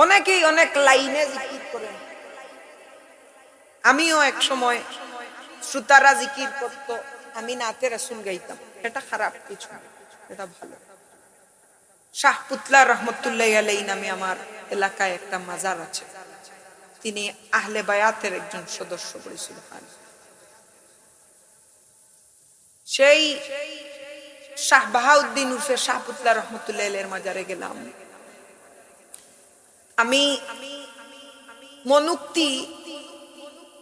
অনেকেই অনেক লাইনে জিকির করেন। আমিও এক সময় শ্রোতারা জিকির করত, আমি নাতে রাসূল গাইতাম। এটা খারাপ কিছু না, এটা ভালো। শাহ পুতলা রহমতুল্লাহি আলাইহি নামে আমার এলাকায় একটা মাজার আছে, তিনি আহলে বায়াতের একজন সদস্য। সুবহানাল্লাহ। সেই শাহ বাহাউদ্দিন উর্ফে শাহ পুতলা রহমতুল্লাহি আলাইহির মাজারে গেলাম। আমি মনুক্তি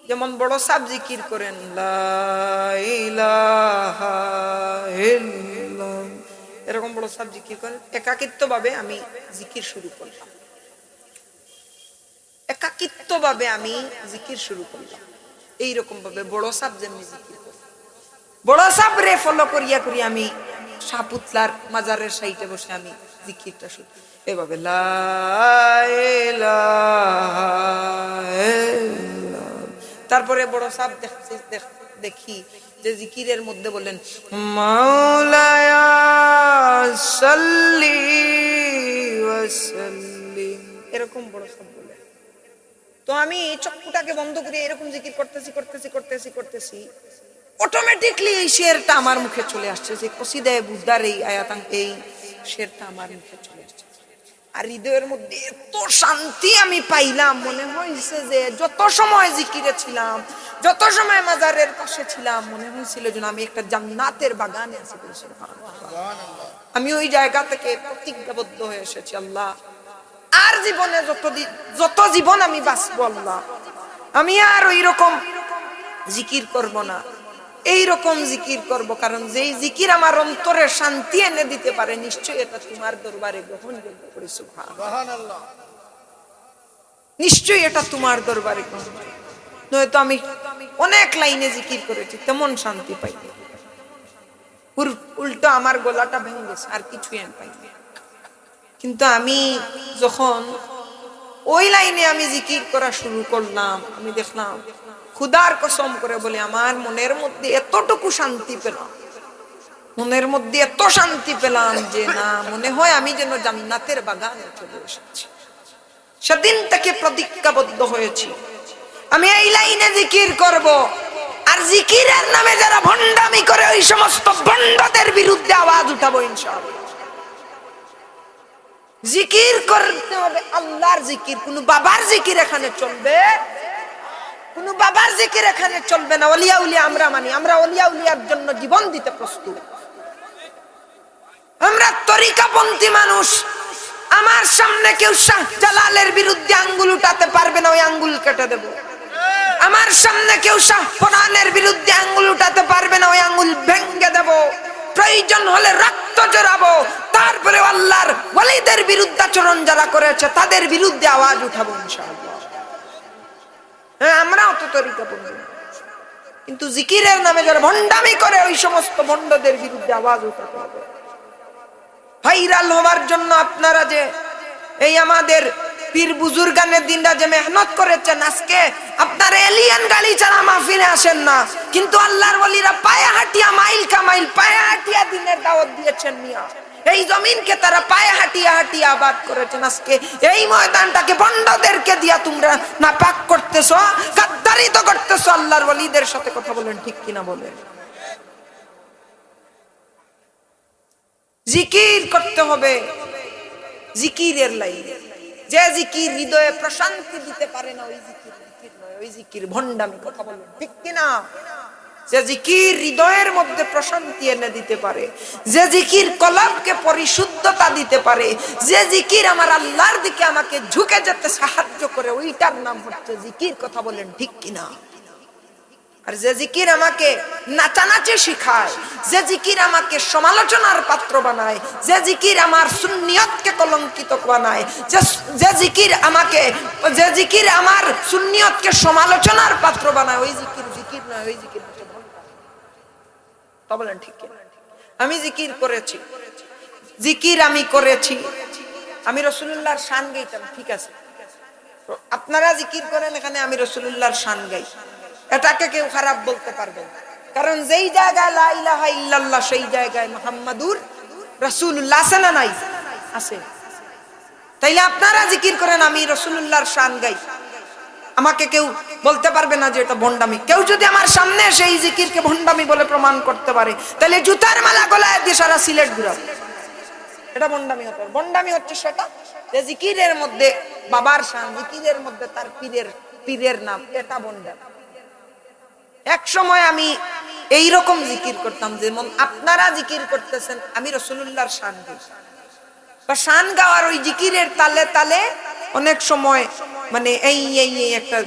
যেমন বড় সাহেব জিকির করেন, লা ইলাহা ইল্লাল্লাহ, এরকম বড় সাহেব জিকির করেন, একাকিত্ব ভাবে আমি জিকির শুরু করলাম। একাকিত্ব ভাবে আমি জিকির শুরু করলাম। এইরকম ভাবে বড় সাহেব যেমনি জিকির করে, বড় সাহেব রে ফলো করিয়া করিয়া আমি শাহ পুতলার মাজারের সাইডে বসে আমি জিকিরটা শুরু এভাবে, লা ইলাহা ইল্লাল্লাহ। তারপরে বড় সাহেব দেখি যে জিকিরের মধ্যে বলেন, মাওলায়া সাল্লি ওয়া সাল্লিম, এরকম বড় সাহেব বলে। তো আমি চক্ষুটাকে বন্ধ করে এরকম জিকির করতেছি, অটোমেটিকলি এই শেরটা আমার মুখে চলে আসছে, যে কসিদায়ে বুরদার এই আয়াত, এই শেরটা আমার মুখে চলে আসছে। আর হৃদয়ের মধ্যে এত শান্তি আমি পাইলাম, মনে হয়েছে যে যত সময় জিকিরে ছিলাম, যত সময় মাজারের পাশে ছিলাম, মনে হয়েছিল যেন আমি একটা জান্নাতের বাগানে আছি। আমি ওই জায়গা থেকে প্রতিজ্ঞাবদ্ধ হয়ে এসেছি, আল্লাহ আর জীবনে যত জীবন আমি বাঁচবো, আল্লাহ আমি আর ওই রকম জিকির করব না, এইরকম জিকির করব, কারণ যেই জিকির আমার অন্তরে শান্তি এনে দিতে পারে, নিশ্চয়ই এটা তোমার দরবারে গ্রহণযোগ্য করে। সুবহানাল্লাহ, নিশ্চয়ই এটা তোমার দরবারে গ্রহণযোগ্য। নয়তো আমি অনেক লাইনে জিকির করেছি, তেমন শান্তি পাই, উল্টো আমার গলাটা ভেঙে গেছে, আর কিছুই আমি পাই। কিন্তু আমি যখন ওই লাইনে আমি জিকির করা শুরু করলাম, আমি দেখলাম, খুদার কসম করে বলে, আমার মনের মধ্যে এতটুকু শান্তি পেলাম, মনের মধ্যে এত শান্তি পেলাম যে না, মনে হয় আমি যেন জান্নাতের বাগানে চলে এসেছি। সেদিন থেকে প্রতিজ্ঞাবদ্ধ হয়েছি আমি এই লাইনে জিকির করব, আর জিকিরের নামে যারা ভণ্ডামি করে ওই সমস্ত ভণ্ডদের বিরুদ্ধে আওয়াজ উঠাবো ইনশাআল্লাহ। জিকির করতে হবে আল্লাহর জিকির, কোন বাবার জিকির এখানে চলবে, কোন বাবার জিকির এখানে চলবে না। ওলিয়া উলিয়া আমরা মানি, আমরা ওলিয়া উলিয়ার জন্য জীবন দিতে প্রস্তুত। আমরা তরিকাপন্থী মানুষ, আমার সামনে কেউ শাহ জালালের বিরুদ্ধে আঙ্গুল উঠাতে পারবে না, ওই আঙ্গুল কেটে দেব। আমার সামনে কেউ শাহ কোরআনের বিরুদ্ধে আঙ্গুল উঠাতে পারবে না, ওই আঙ্গুল ভেঙে দেব। প্রয়োজন হলে রক্ত জড়াবো, তারপরে আল্লাহর ওয়ালিদের বিরুদ্ধাচরণ যারা করেছে তাদের বিরুদ্ধে আওয়াজ উঠাবো ইনশাআল্লাহ। হ্যাঁ, আমরাও তো তরিকাপন্থী, কিন্তু জিকিরের নামে যারা ভণ্ডামি করে ওই সমস্ত ভণ্ডদের বিরুদ্ধে আওয়াজ উঠাতে হবে। ভাইরাল হওয়ার জন্য আপনারা যে এই আমাদের পীর বুজুর্গানের দিনটা যে মেহনত করেছেন, আজকে আপনারা এলিয়ান গাড়ি ছাড়া মাহফিলে আসেন না, কিন্তু আল্লাহর ওলিরা পায়ে হাঁটিয়া মাইল কামাইল পায়ে হাঁটিয়া দিনের দাওয়াত দিয়েছেন মিয়া। এই জমিনকে তারা পায়ে হাঁটিয়া হাঁটিয়া আবাদ করেছেন। আজকে এই ময়দানটাকে ভণ্ডদেরকে দিয়া তোমরা নাপাক করতেছো, গাদ্দারি তো করতেছো আল্লাহর ওলিদের সাথে। কথা বলেন ঠিক কিনা বলেন? জিকির করতে হবে জিকিরের লাইনে। যে জিকির হৃদয়ে প্রশান্তি দিতে পারে না, ওই জিকির জিকির নয়, ওই জিকির ভণ্ডামি। কথা বলেন ঠিক কিনা? যে জিকির হৃদয়ের মধ্যে প্রশান্তি এনে দিতে পারে, যে জিকির কলবকে পরিশুদ্ধতা দিতে পারে, যে জিকির আমার আল্লাহর দিকে আমাকে ঝুঁকে যেতে সাহায্য করে, ওইটার নাম হচ্ছে জিকির। কথা বলেন ঠিক কিনা? আর যে জিকির আমাকে নাচানাচি শিখায়, যে জিকির আমাকে সমালোচনার পাত্র বানায়, যে জিকির আমার সুন্নিয়তকে কলঙ্কিত বানায়, যে জিকির আমার সুন্নিয়তকে সমালোচনার পাত্র বানায়, ওই জিকির জিকির নয়, ওই জিকির হচ্ছে ভণ্ডামি। তা বলেন ঠিক কিনা? আমি জিকির করেছি, আমি রাসূলুল্লাহর শান গাইতাম, ঠিক আছে, আপনারা জিকির করেন এখানে, আমি রাসূলুল্লাহর শান গাই, এটাকে কেউ খারাপ বলতে পারবে না। কারণ যেই জায়গায় লা ইলাহা ইল্লাল্লাহ, সেই জায়গায় মুহাম্মাদুর রাসূলুল্লাহ আছে না নাই? আছে। তাইলে আপনারা জিকির করেন, আমি রাসূলুল্লাহর শান গাই, আমাকে কেউ বলতে পারবে না যে এটা ভণ্ডামি। কেউ যদি আমার সামনে সেই জিকিরকে ভণ্ডামি বলে প্রমাণ করতে পারে, তাহলে জুতার মালা গলায় দিয়ে সারা সিলেট ঘুরাবে, এটা ভণ্ডামি হতো। ভণ্ডামি হচ্ছে সেটা যে জিকিরের মধ্যে বাবার শান, জিকিরের মধ্যে তার পীরের নাম, এটা ভণ্ডামি। এক সময় আমি এইরকম জিকির করতাম যেমন আপনারা জিকির করতেছেন, আমি রাসূলুল্লাহর শান গাই, বা শান গাওয়ার ওই জিকিরের তালে তালে অনেক সময় মানে এই একটা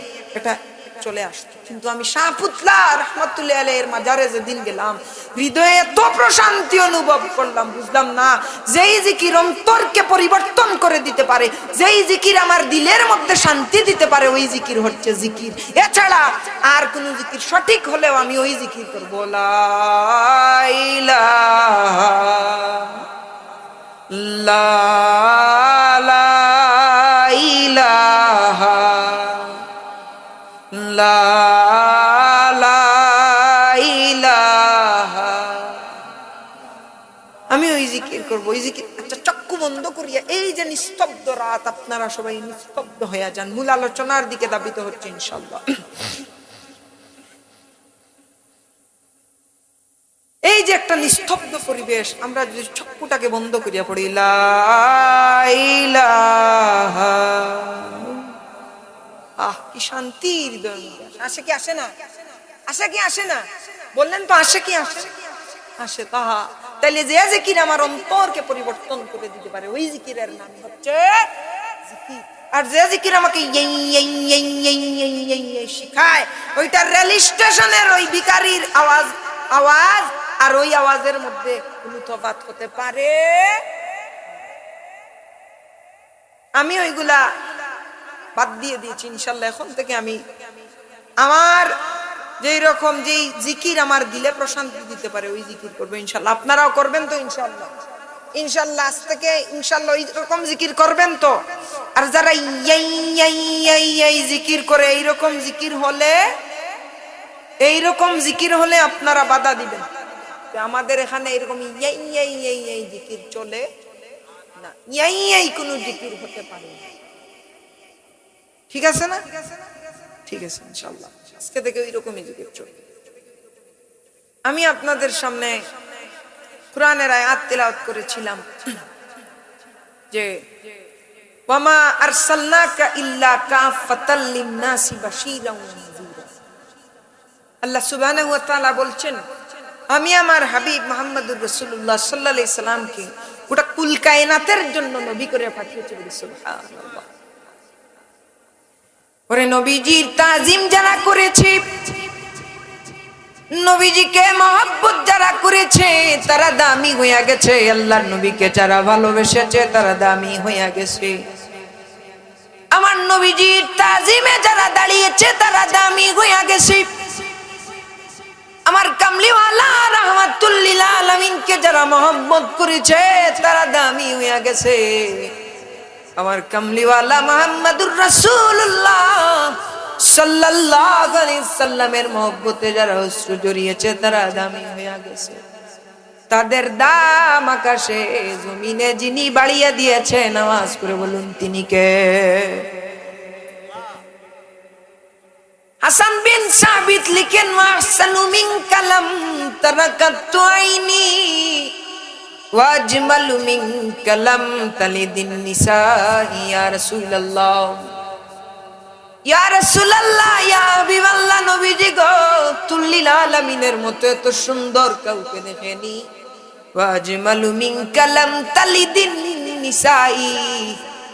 চলে আসতো। কিন্তু আমি শাহপুতলা রাহমাতুল্লাহ আলাইহির মাজারে যেদিন গেলাম, হৃদয়ে এত প্রশান্তি অনুভব করলাম, বুঝলাম না যেই জিকির অন্তরকে পরিবর্তন করে দিতে পারে, যেই জিকির আমার দিলের মধ্যে শান্তি দিতে পারে, ওই জিকির হচ্ছে জিকির। এছাড়া আর কোন জিকির সঠিক হলেও আমি ওই জিকির করবো, লা ইলাহা ইল্লাল্লাহ, লা ইলাহা, আমি ওই জিকির করবো, ওই জিকির। আচ্ছা, চক্ষু বন্ধ করিয়া এই যে নিস্তব্ধ রাত, আপনারা সবাই নিস্তব্ধ হয়ে যান, মূল আলোচনার দিকে ধাবিত হচ্ছে ইনশাআল্লাহ। এই যে একটা নিস্তব্ধ পরিবেশ, আমরা যদি চক্ষুটাকে বন্ধ করিয়া পড়ি লা ইলাহা, কি শান্তির আসে কি আসে না? আসে কি আসে না? বললেন তো আসে কি আসে? আসে তাহা। তাইলে যে জিকির আমার অন্তরকে পরিবর্তন করে দিতে পারে ওই জিকিরের নাম হচ্ছে জিকির। আর যে জিকির আমাকে শিখায় ওইটা রেল স্টেশনের ওই ভিখারির আওয়াজ আওয়াজ আর ওই আওয়াজের মধ্যে কোনো তফাৎ হতে পারে। আমি ওইগুলা বাদ দিয়ে দিয়েছি ইনশাল্লাহ। এখন থেকে আমি আমার যেই রকম যেই জিকির আমার দিলে প্রশান্তি দিতে পারে ওই জিকির করবো ইনশাল্লাহ। আপনারাও করবেন তো ইনশাল্লাহ? ইনশাল্লাহ আজ থেকে ইনশাল্লাহ এইরকম জিকির করবেন তো? আর যারা এই জিকির করে এইরকম জিকির হলে আপনারা বাধা দিবেন। আমাদের এখানে এরকম এই জিকির চলে না, এই কোন জিকির হতে পারে না। ঠিক আছে না? ঠিক আছে ইনশাল্লাহ আজকে থেকে ওইরকমই জিকির চলবে। আমি আপনাদের সামনে কুরআনের আয়াত তেলাওয়াত করেছিলাম যে ওয়ামা আরসালনাকা ইল্লা কাফাতাল লিন-নাসি বাশীরাও ওয়া নাযীরা। আল্লাহ সুবহানাহু ওয়া তাআলা বলছেন আমি আমার হাবিব মুহাম্মদুর রাসূলুল্লাহ সাল্লাল্লাহু আলাইহি সাল্লামকে গোটা কুল কায়নাতের জন্য নবী করে পাঠিয়েছি। সুবহানাল্লাহ। ওরে নবীজির তাজিম যারা করেছে, নবীজিকে মহব্বত যারা করেছে তারা দামি হইয়া গেছে। আল্লাহর নবীকে যারা ভালোবেসেছে তারা দামি হইয়া গেছে। আমার নবীজির তাজিমে যারা দাঁড়িয়েছে তারা দামি হইয়া গেছে। আমার কামলিওয়ালা রাহমাতুল লিল আলামিনকে যারা মহব্বত করেছে তারা দামি হইয়া গেছে। আমার কামলিওয়ালা মুহাম্মদুর রাসূলুল্লাহ সাল্লাল্লাহু আলাইহি সাল্লামের মহব্বতে যারা অশ্রু ঝরিয়েছে তারা দামি হইয়া গেছে। তাদের দাম আকাশে জমিনে যিনি বাড়িয়ে দিয়েছেন, আওয়াজ করে বলুন তিনি কে? হাসান বিন সাবিত লিখেন ওয়াহসানু মিন কালাম তারাকাতু আইনি ওয়াজমালু মিন কালাম তালিদিন নিসা। ইয়া রাসূলুল্লাহ, ইয়া রাসূলুল্লাহ, ইয়া হাবিবাল্লাহ, নবীজি গো তুল্লিল আলামিনের মতো এত সুন্দর কাউকে দেখেনি। ওয়াজমালু মিন কালাম তালিদিন নিসাই,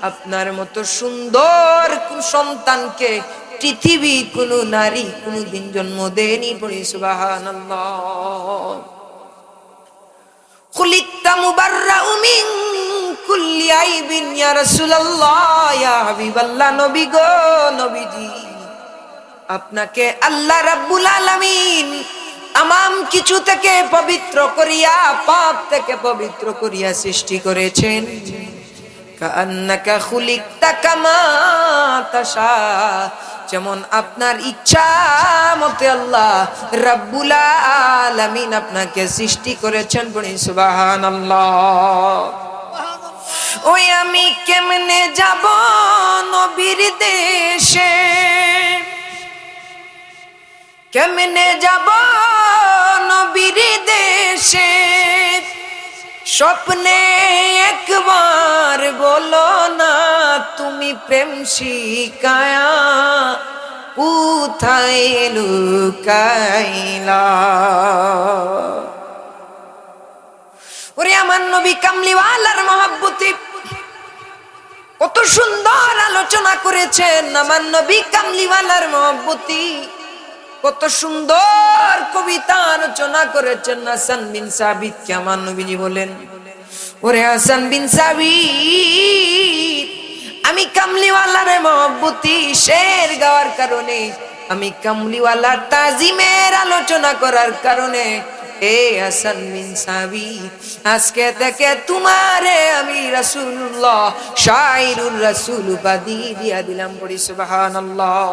আপনার মতো সুন্দর কোন সন্তানকে পৃথিবী কোন নারী কোনদিন জন্ম দেয়নি। পড়ি সুবহানাল্লাহ। খুলিকতা মুবাররাউ মিন কুল্লি আইবিন ইয়া রাসূলুল্লাহ, ইয়া হাবিবাল্লাহ, নবী গো নবীজি আপনাকে আল্লাহ রাব্বুল আলামিন তামাম কিছু থেকে পবিত্র করিয়া, পাপ থেকে পবিত্র করিয়া সৃষ্টি করেছেন। কাআন্নাকা খুলিকতা কামা তাশা, যেমন আপনার ইচ্ছা মতে আল্লাহ রাব্বুল আলামিন আপনাকে সৃষ্টি করেছেন। বলি সুবহানাল্লাহ। ওই আমি কেমনে যাব নবীর দেশে, কেমনে যাব নবীর দেশে, স্বপ্নে একবার বলো না তুমি প্রেম শিখায়া কোথায় লুকাইলা। ওরে আমার নবী কামলিওয়ালার মহব্বতে কত সুন্দর আলোচনা করেছেন। আমার নবী কামলিওয়ালার মহব্বতে কত সুন্দর কবিতা রচনা করেছেন। হাসান বিন সাবিত কে আমার নবীজি বলেন, ওরে হাসান বিন সাবিত, আমি কামলিওয়ালার মহব্বতি শের গাওয়ার কারণে, আমি কামলিওয়ালার তাজিমের আলোচনা করার কারণে, এ হাসান বিন সাবিত, আজকে থেকে তোমারে আমি রাসূলুল্লাহ শাইরুর রাসূল উপাধি দিয়া দিলাম। পড়ি সুবহানাল্লাহ।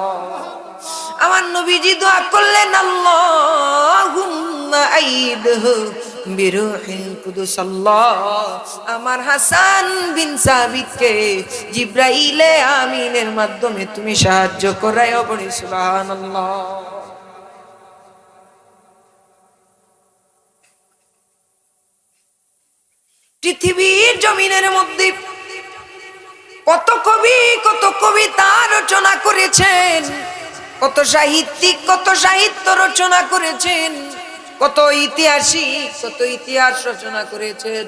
আমার নবীজি দোয়া করলেন আল্লাহুম্মা আইদহু বিরূহিল কুদুস। আল্লাহ আমার হাসান বিন সাবিতকে জিবরাইলে আমিনের মাধ্যমে তুমি সাহায্য করায়ও। বলি সুবহানাল্লাহ। পৃথিবীর জমিনের মধ্যে কত কবি কত কবিতা রচনা করেছেন, কত সাহিত্যিক কত সাহিত্য রচনা করেছেন, কত ঐতিহাসিক কত ইতিহাস রচনা করেছেন,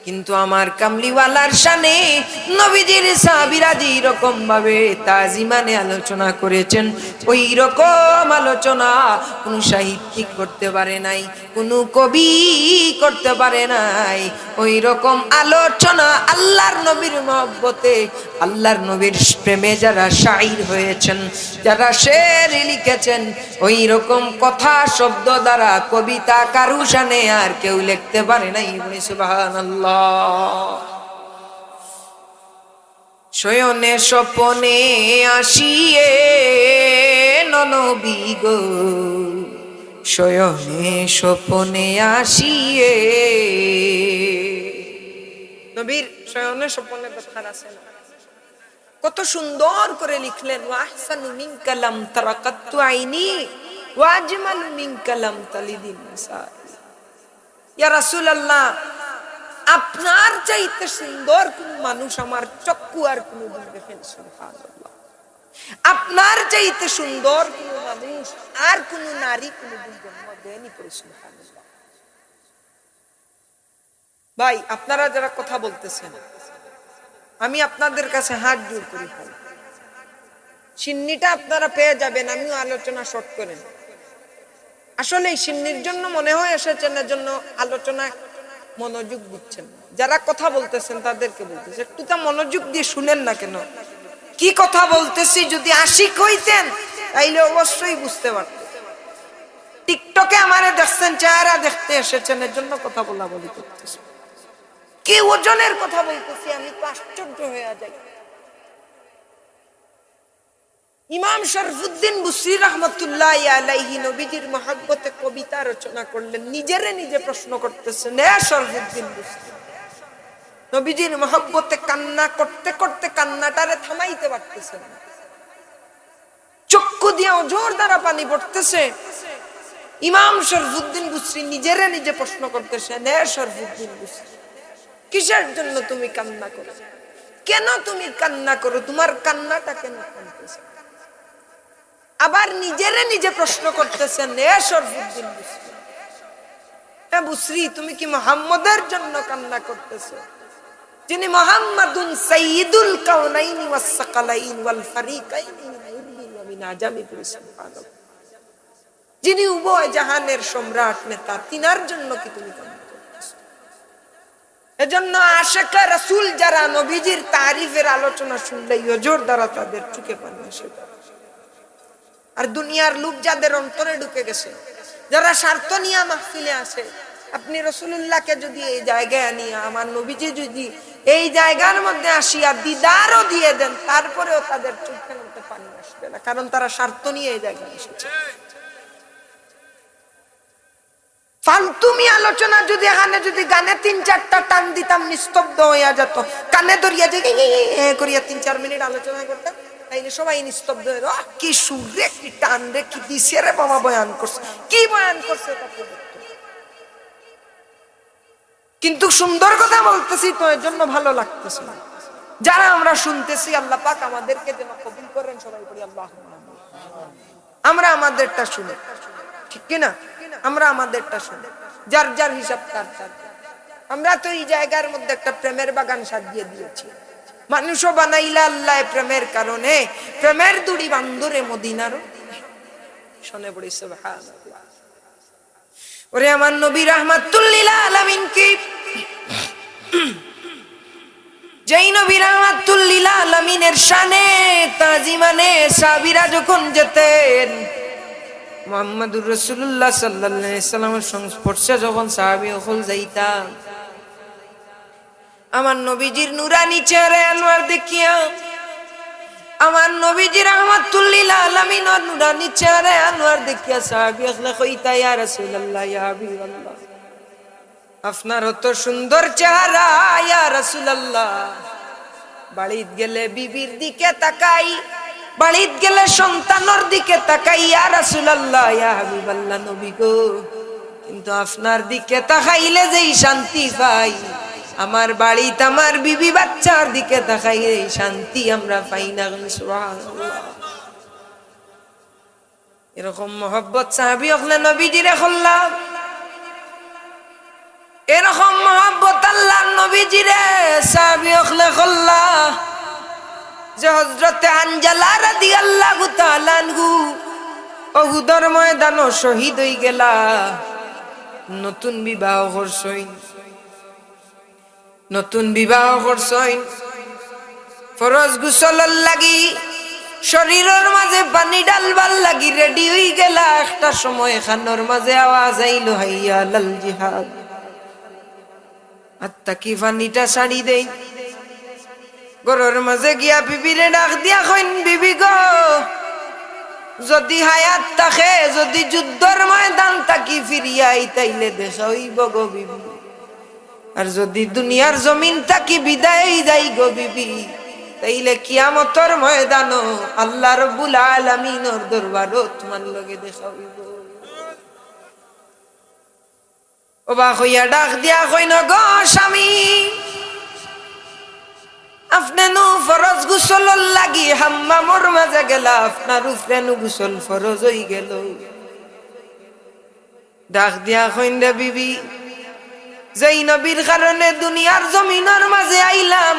কিন্তু আমার কামলিওয়ালার শানে নবীজির সাহাবীরা যে রকম ভাবে তাজিমানে আলোচনা করেছেন, ওই রকম আলোচনা কোন সাহিত্যিক করতে পারে নাই, কোন কবি করতে পারে নাই। ওই রকম আলোচনা আল্লাহর নবীর মহব্বতে, আল্লাহর নবীর প্রেমে যারা শাইর হয়েছেন, যারা শের লিখেছেন, ওই রকম কথা শব্দ দ্বারা কবিতা কারু শানে আর কেউ লিখতে পারে নাই। বলি সুবহানাল্লাহ। শয়নে স্বপনে আসিয়ে নবী গো, শয়নে স্বপনে আসিয়ে। নবীর শয়নে স্বপনে কথা আছে না, কত সুন্দর করে লিখলেন, ওয়া আহসানু মিনকা লাম তারাকাতু আইনি ওয়া আজমালু মিনকা লাম তালিদিন নিসা। ইয়া রাসূলুল্লাহ, আপনার চাইতে সুন্দর কোন মানুষ আমার চক্ষু আর কোনদিন দেখেন। সুবহানাল্লাহ। আপনার চাইতে সুন্দর কোন মানুষ আর কোন নারী কোনদিন জন্ম দেয়নি। সুবহানাল্লাহ। ভাই, আপনারা যারা কথা বলতেছেন, আমি আপনাদের কাছে হাত জোড় করি, সিন্নিটা আপনারা পেয়ে যাবেন। আমিও আলোচনা শর্ট করেন। আসলে এই সিন্নির জন্য মনে হয় এসেছেন, এর জন্য আলোচনা মনোযোগ দিচ্ছেন। যারা কথা বলতেছেন তাদেরকে বলতেছে, একটু তা মনোযোগ দিয়ে শুনেন না কেন? কি কথা বলতেছি যদি আশিক হইতেন তাইলে অবশ্যই বুঝতে পারতেন। টিকটকে আমারে দেখছেন, চেহারা দেখতে এসেছেন, এর জন্য কথা বলা বলি করতেছেন। কি ওজনের কথা বলতেছি, আমি তো আশ্চর্য হয়ে যাই। ইমাম শরফুদ্দীন বুসরি রাহমাতুল্লাহি আলাইহি নবীজির মহব্বতে কবিতা রচনা করলেন। নিজেরে নিজে প্রশ্ন করতেছেন, এ শরফুদ্দীন বুসরি, নবীজির মহব্বতে কান্না করতে করতে কান্নাটারে থামাইতে পারতেছেন না, চক্ষু দিয়ে অঝোর দ্বারা পানি পড়তেছে। ইমাম শরফুদ্দীন বুসরি নিজেরে নিজে প্রশ্ন করতেছেন, এ শরফুদ্দীন বুসরি, কিসের জন্য তুমি কান্না করো? কেন তুমি কান্না করো? তোমার কান্নাটা কেন কাঁদতেছে? আবার নিজেরে নিজে প্রশ্ন করতেছেন, এ শরফুদ্দীন বুসরি, এ বুসরি, তুমি কি মুহাম্মদের জন্য কান্না করতেছো, যিনি মুহাম্মাদুন সাইয়্যিদুল কাউনাইনি ওয়াস সাকালাইন ওয়াল ফারিকাইনি মিন উরবিন ওয়া মিন আজামি। সুবহানাল্লাহ। যিনি উভয় জাহানের সম্রাট নেতা, তিনার জন্য কি তুমি কান্না করতেছো? এজন্য আশিকা রাসূল যারা নবীজির তারিফের আলোচনা শুনলেই ওজোর দ্বারা তাদের চোখে পানি আসে। আর দুনিয়ার লোভ যাদের অন্তরে ঢুকে গেছে, যারা স্বার্থ নিয়ে মাহফিলে আসে, আপনি রাসূলুল্লাহকে যদি এই জায়গায় আনিয়ে, আমার নবীজি যদি এই জায়গার মধ্যে আসিয়া দিদারও দিয়ে দেন, তারপরেও তাদের চোখের মধ্যে পানি আসবে না, কারণ তারা স্বার্থ নিয়ে এই জায়গায় এসেছে। ফালতুমি আলোচনা যদি এখানে যদি গানে 3-4টা টান দিতাম, নিস্তব্ধ হইয়া যেত, কানে ধরিয়া যে করিয়া 3-4 মিনিট আলোচনা করতাম, তাইলে সবাই নিস্তব্ধ হয়ে, কি সুর রে, কি টান রে, কি দিছে রে বাবা, বয়ান করছে, কি বয়ান করছে। কিন্তু সুন্দর কথা বলতেছি তো, এর জন্য ভালো লাগতেছে। যারা আমরা শুনতেছি, আল্লাহ পাক আমাদেরকে যেন কবুল করেন। সবাই বলি আল্লাহুম্মা আমিন। আমরা আমাদেরটা শুনে, ঠিক কিনা? আমরা আমাদেরটা শুনে, যার যার হিসাব তার তার। আমরা তো এই জায়গার মধ্যে একটা প্রেমের বাগান সাজিয়ে দিয়েছি। মানুষও বানাইলা আল্লাহ প্রেমের কারণে, প্রেমের দুড়ি বান্ধরে মদিনার শোনে পড়ি। সুবহানাল্লাহ। ওরে আমার নবী রাহমাতুল লিল আলামিন কি, যেই নবী রাহমাতুল লিল আলামিনের শানে তাজিমানে সাহাবীরা যখন যেতেন, মুহাম্মদুর রাসূলুল্লাহ সাল্লাল্লাহু আলাইহি সাল্লামের সংস্পর্শে যখন সাহাবী হল যাইতাম, আমার নবীজির নুরানি চেহারা আনোয়ার দেখিয়া, আমার নবীজি রাহমাতুল লিল আলামিন আর নুরানি চেহারা আনোয়ার দেখিয়া সাহাবী হলে কইতা, ইয়া রাসূলুল্লাহ, ইয়া হাবিবাল্লাহ, আপনার অত সুন্দর চেহারা, ইয়া রাসূলুল্লাহ, বাড়িত গেলে বিবির দিকে তাকাই, বাড়িত গেলে সন্তানের দিকে তাকাই, ইয়া রাসূলুল্লাহ, ইয়া হাবিবাল্লাহ, নবী গো, কিন্তু আপনার দিকে তাকাইলে যেই শান্তি পাই, আমার বাড়িতে আমার বিবি বাচ্চার দিকে তাকাই এই শান্তি আমরা পাই না। সুবহানাল্লাহ। এরকম মহব্বত সাহাবী হলে নবীজিরে করলাম, এরকম মহব্বত আল্লাহর নবীজিরে সাহাবী হলে করলাম যে হযরতে হানজালা রাদিয়াল্লাহু তাআলা আনহু উহুদের ময়দানে শহীদ হয়ে গেলা। নতুন বিবাহ করছইন, নতুন বিবাহ করছইন, ফরজ গোসলের লাগি শরীরের মাঝে পানি ডালবার লাগি রেডি হয়ে গেলা। একটা সময় খানোর মাঝে আওয়াজ আইলো হাইয়া আলাল জিহাদ। আত্মা কি পানিটা ছাড়ি দেই, ঘরের মাঝে গিয়া বিবিরে ডাক দিয়া কইন, বিবি গো যদি হায়াত থাকে, যদি যুদ্ধের ময়দান থাকি ফিরিয়া আইতাইলে দেখা হইব গো বিবি, আর যদি দুনিয়ার জমিন থাকি বিদায় যাই গো বিবি, তাইলে কিয়ামতের ময়দানও আল্লাহ রাব্বুল আলামিনের দরবারও তোমার লগে দেখা হইব। অবাক হইয়া ডাক দিয়া কইন, গো স্বামী আপনি নু ফরজ গোসলের লাগি হাম্মামর মাঝে গেলা, আপনার উপরে নু গোসল ফরজ হই গেল। ডাক দিয়া কইন, রে বিবি যেই নবীর কারণে দুনিয়ার জমিনের মাঝে আইলাম,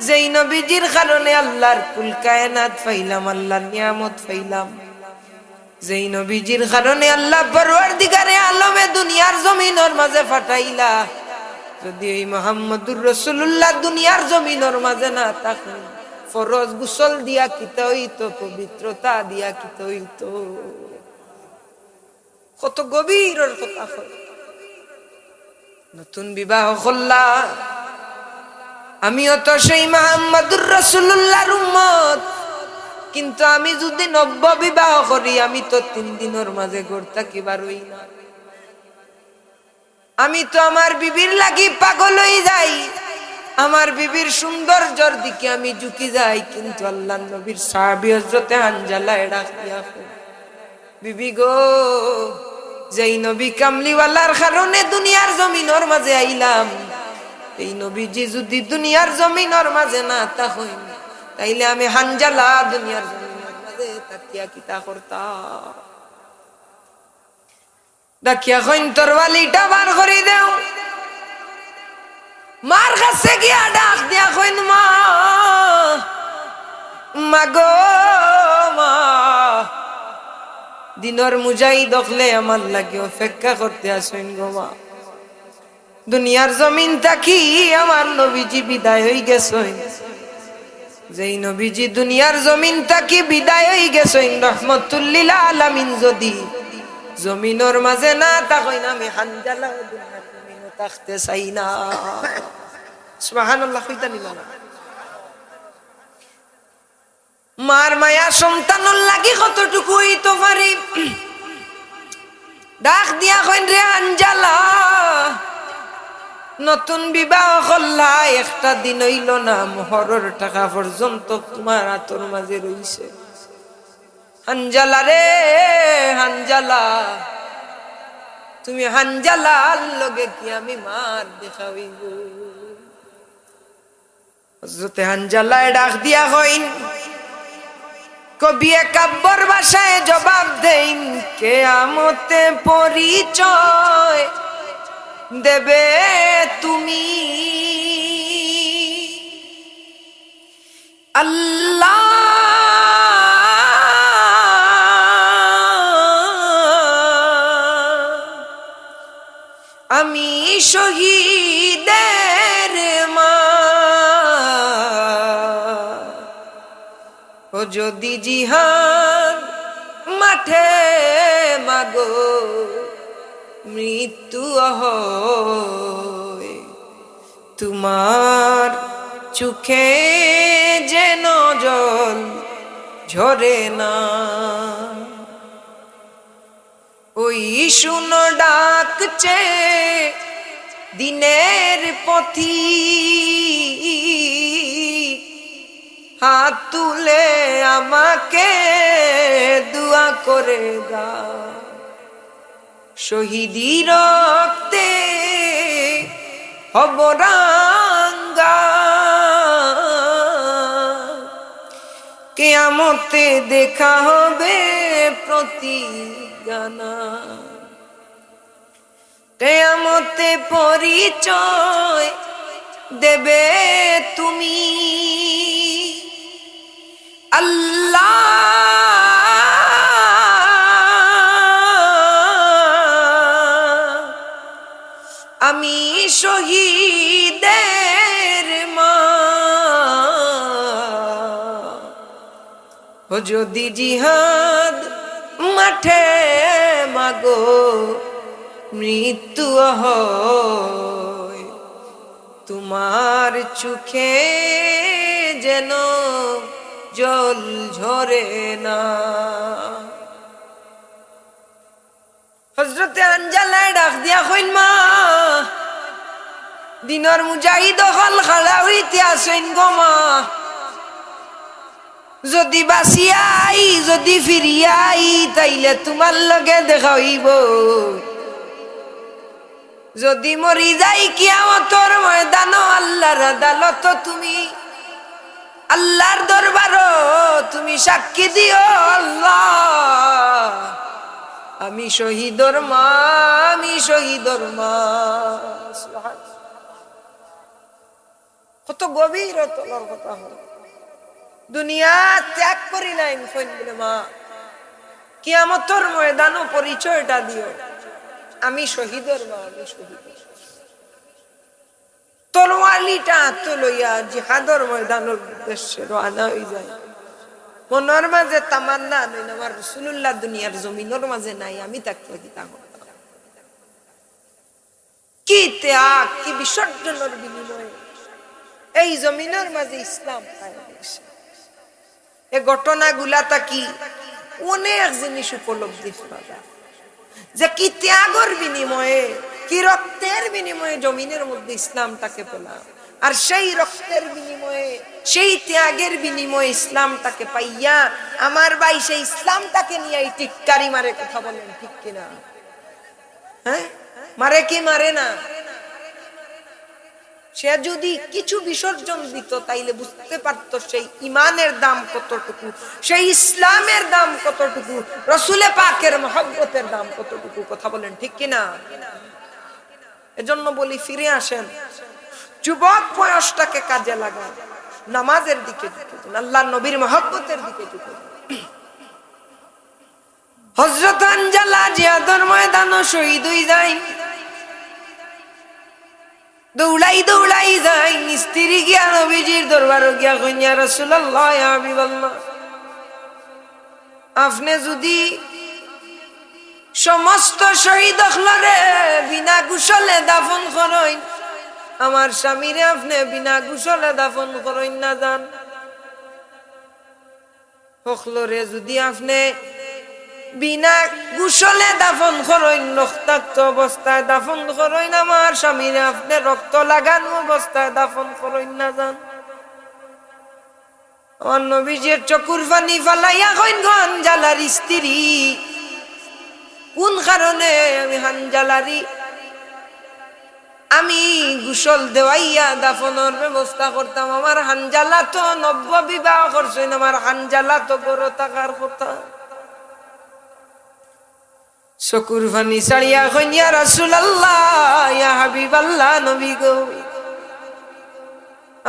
যেই নবীজির কারণে আল্লাহর কুল কায়নাত পাইলাম, আল্লাহর নিয়ামত পাইলাম, যেই নবীজির কারণে আল্লাহ পরওয়ারদিগারে আলমে দুনিয়ার জমিনের মাঝে ফাটাইলা, যদি এই মুহাম্মদুর রাসূলুল্লাহ দুনিয়ার জমিনের মাঝে না থাকেন, ফরজ গোসল দিয়া কিতা হইতো, পবিত্রতা দিয়া কিতা হইতো। কত গভীর কথা। নতুন বিবাহ করলা, আমিও তো সেই মুহাম্মদুর রাসূলুল্লাহর উম্মত, কিন্তু আমি যদি নব্য বিবাহ করি, আমি তো 3 দিনের মাঝে ঘর থাকি বার হই না। আমি তো আমার বিবির লাগি পাগল হয়ে যাই, আমার বিবির সৌন্দর্যের দিকে আমি ঝুঁকি যাই, কিন্তু আল্লাহর নবীর সাহাবী হযরতে হানজালা ডাক দিয়া, বিবি গো যেই নবী কামলিওয়ালার কারণে দুনিয়ার জমিনের মাঝে আইলাম, এই নবীজি যদি দুনিয়ার জমিনের মাঝে না থাকেন, তাইলে আমি হানজালা দুনিয়ার জমিনের মাঝে তাকিয়া কিতা করতাম। ডাকিয়া কইন, তরবালিটা বার করে দেও। মার কাছে গিয়া ডাক দিয়া কইন, মা মাগো মা, দিনের মুজাহিদ দেখলে আমার লাগে অপেক্ষা করতে আসেন গো মা। দুনিয়ার জমিন থাকি আমার নবীজি বিদায় হয়ে গেছেন, যেই নবীজি দুনিয়ার জমিন থাকি বিদায় হয়ে গেছেন রহমতুল লিল আলামিন, যদি জমিনের মাঝে না থাকেন, আমি হানজালা দুনিয়ার জমিনে থাকতে চাই না। সুবহানাল্লাহ। কইতা নিল না মার মায়া সন্তানের লাগি কতটুকু হইতে পারি। ডাক দিয়া কইন, রে হানজালা নতুন বিবাহ করলা, একটা দিন হইল না, মোহরের টাকা পর্যন্ত তোমার হাতের মাঝে রইছে। হানজালা রে হানজালা, তুমি হানজালার লগে কি আমি মার দেখা হইব? হযরতে হানজালা ডাক দিয়া কইন, কবিয়ে কাব্যর ভাষায় জবাব দেন, কিয়ামতে পরিচয় দেবে তুমি, আল্লাহ আমি শহীদের মা, ও যদি জিহাদ মাঠে মাগো মৃত্যু হয়, তোমার চোখে যেন জল ঝরে না, ওই শুনো ডাকছে দিনের পথি, হাত তুলে আমাকে দোয়া করে দাও, শহীদি রক্তে হব রাঙ্গা, কিয়ামতে দেখা হবে প্রতিজ্ঞানা, কিয়ামতে পরিচয় দেবে তুমি আল্লাহ। আমি শহীদের মা, ও যদি জিহাদ মাঠে মাগো মৃত্যু হয়, তোমার চোখে যেন জল ঝরে না। হযরতে আনজালায় ডাক দিয়া কইন, মা দিনের মুজাহিদ হল খাড়া হইতে আসেন গো মা, যদি বাসিয়াই যদি ফিরিয়াই তাইলে তোমার লগে দেখা হইব, যদি মরি যাই কিয়ামতের ময়দান আল্লাহর আদালত তুমি আল্লাহর দরবার তুমি সাক্ষী দিও আল্লাহ আমি শহীদর মা, আমি শহীদর মা। কত গভীর তলার কথা হল। দুনিয়া ত্যাগ করি নাই বলে মা, কিয়ামতের ময়দানও পরিচয়টা দিও আমি শহীদর মা, আমি শহীদ। তরওয়ালিটা তো লইয়া জিহাদর ময়দানের উদ্দেশ্যে রওনা হয়ে যায়। মনের মাঝে তামান্না নেই আমার রাসূলুল্লাহ দুনিয়ার জমিনের মাঝে নাই, আমি থাকতে দিতাম। কি ত্যাগ, কি বিসর্জনের বিনিময়ে এই জমিনের মাঝে ইসলাম পায় গেছে। এই ঘটনাগুলা কি অনেক জিনিস উপলব্ধি করা যায়, যে কি ত্যাগের বিনিময়ে, কি রক্তের বিনিময়ে জমিনের মধ্যে ইসলামটাকে পেলাম, আর সেই রক্তের বিনিময়ে সেই ত্যাগের বিনিময়ে ইসলামটাকে পাইয়া আমার ভাই সেই ইসলামটাকে নিয়ে টিক্কারি মারে। কথা বলেন ঠিক কিনা? হ্যাঁ, মারে কি মারে না? সে যদি কিছু বিসর্জন দিত তাইলে বুঝতে পারতো সেই ইমানের দাম কতটুকু, সেই ইসলামের দাম কতটুকু, রসুলে পাকের মহব্বতের দাম কতটুকু। কথা বলেন ঠিক কিনা? এজন্য বলি ফিরে আসেন, যুবক বয়সটাকে কাজে লাগান, নামাজের দিকে ঝুঁকে যান, আল্লাহ নবীর মহব্বতের দিকে ঝুঁকে যান। হযরত আনজালা জিহাদের ময়দানে শহীদ হয়ে যায়, দৌড়াই দৌড়াই যায়, স্ত্রী গিয়া নবীজির দরবারে গিয়া কইন, ইয়া রাসূলুল্লাহ, ইয়া হাবিবাল্লাহ, আপনি যদি সমস্ত শহীদ হলরে বিনা গোসলে দাফন করেন, আমার স্বামীরে আপনি বিনা গোসলে দাফন করেন না যান, হলরে যদি আপনি বিনা গোসলে দাফন করেন, রক্তাক্ত অবস্থায় দাফন করেন, আমার স্বামীরে আপনি রক্ত লাগানো অবস্থায় দাফন করেন না যান। আমার নবীজির চকুর পানি ফালাইয়া কইন, গো হানজালার স্ত্রী, কোন কারণে আমি হানজালারি আমি গোসল দেওয়াইয়া দাফনের ব্যবস্থা করতাম? আমার হানজালা তো নব্য বিবাহ করছেন, আমার হানজালা তো গড় থাকার কথা। চকুর পানি ছাড়িয়া কইন, ইয়া রাসূলুল্লাহ, ইয়া হাবিবাল্লাহ, নবী গো,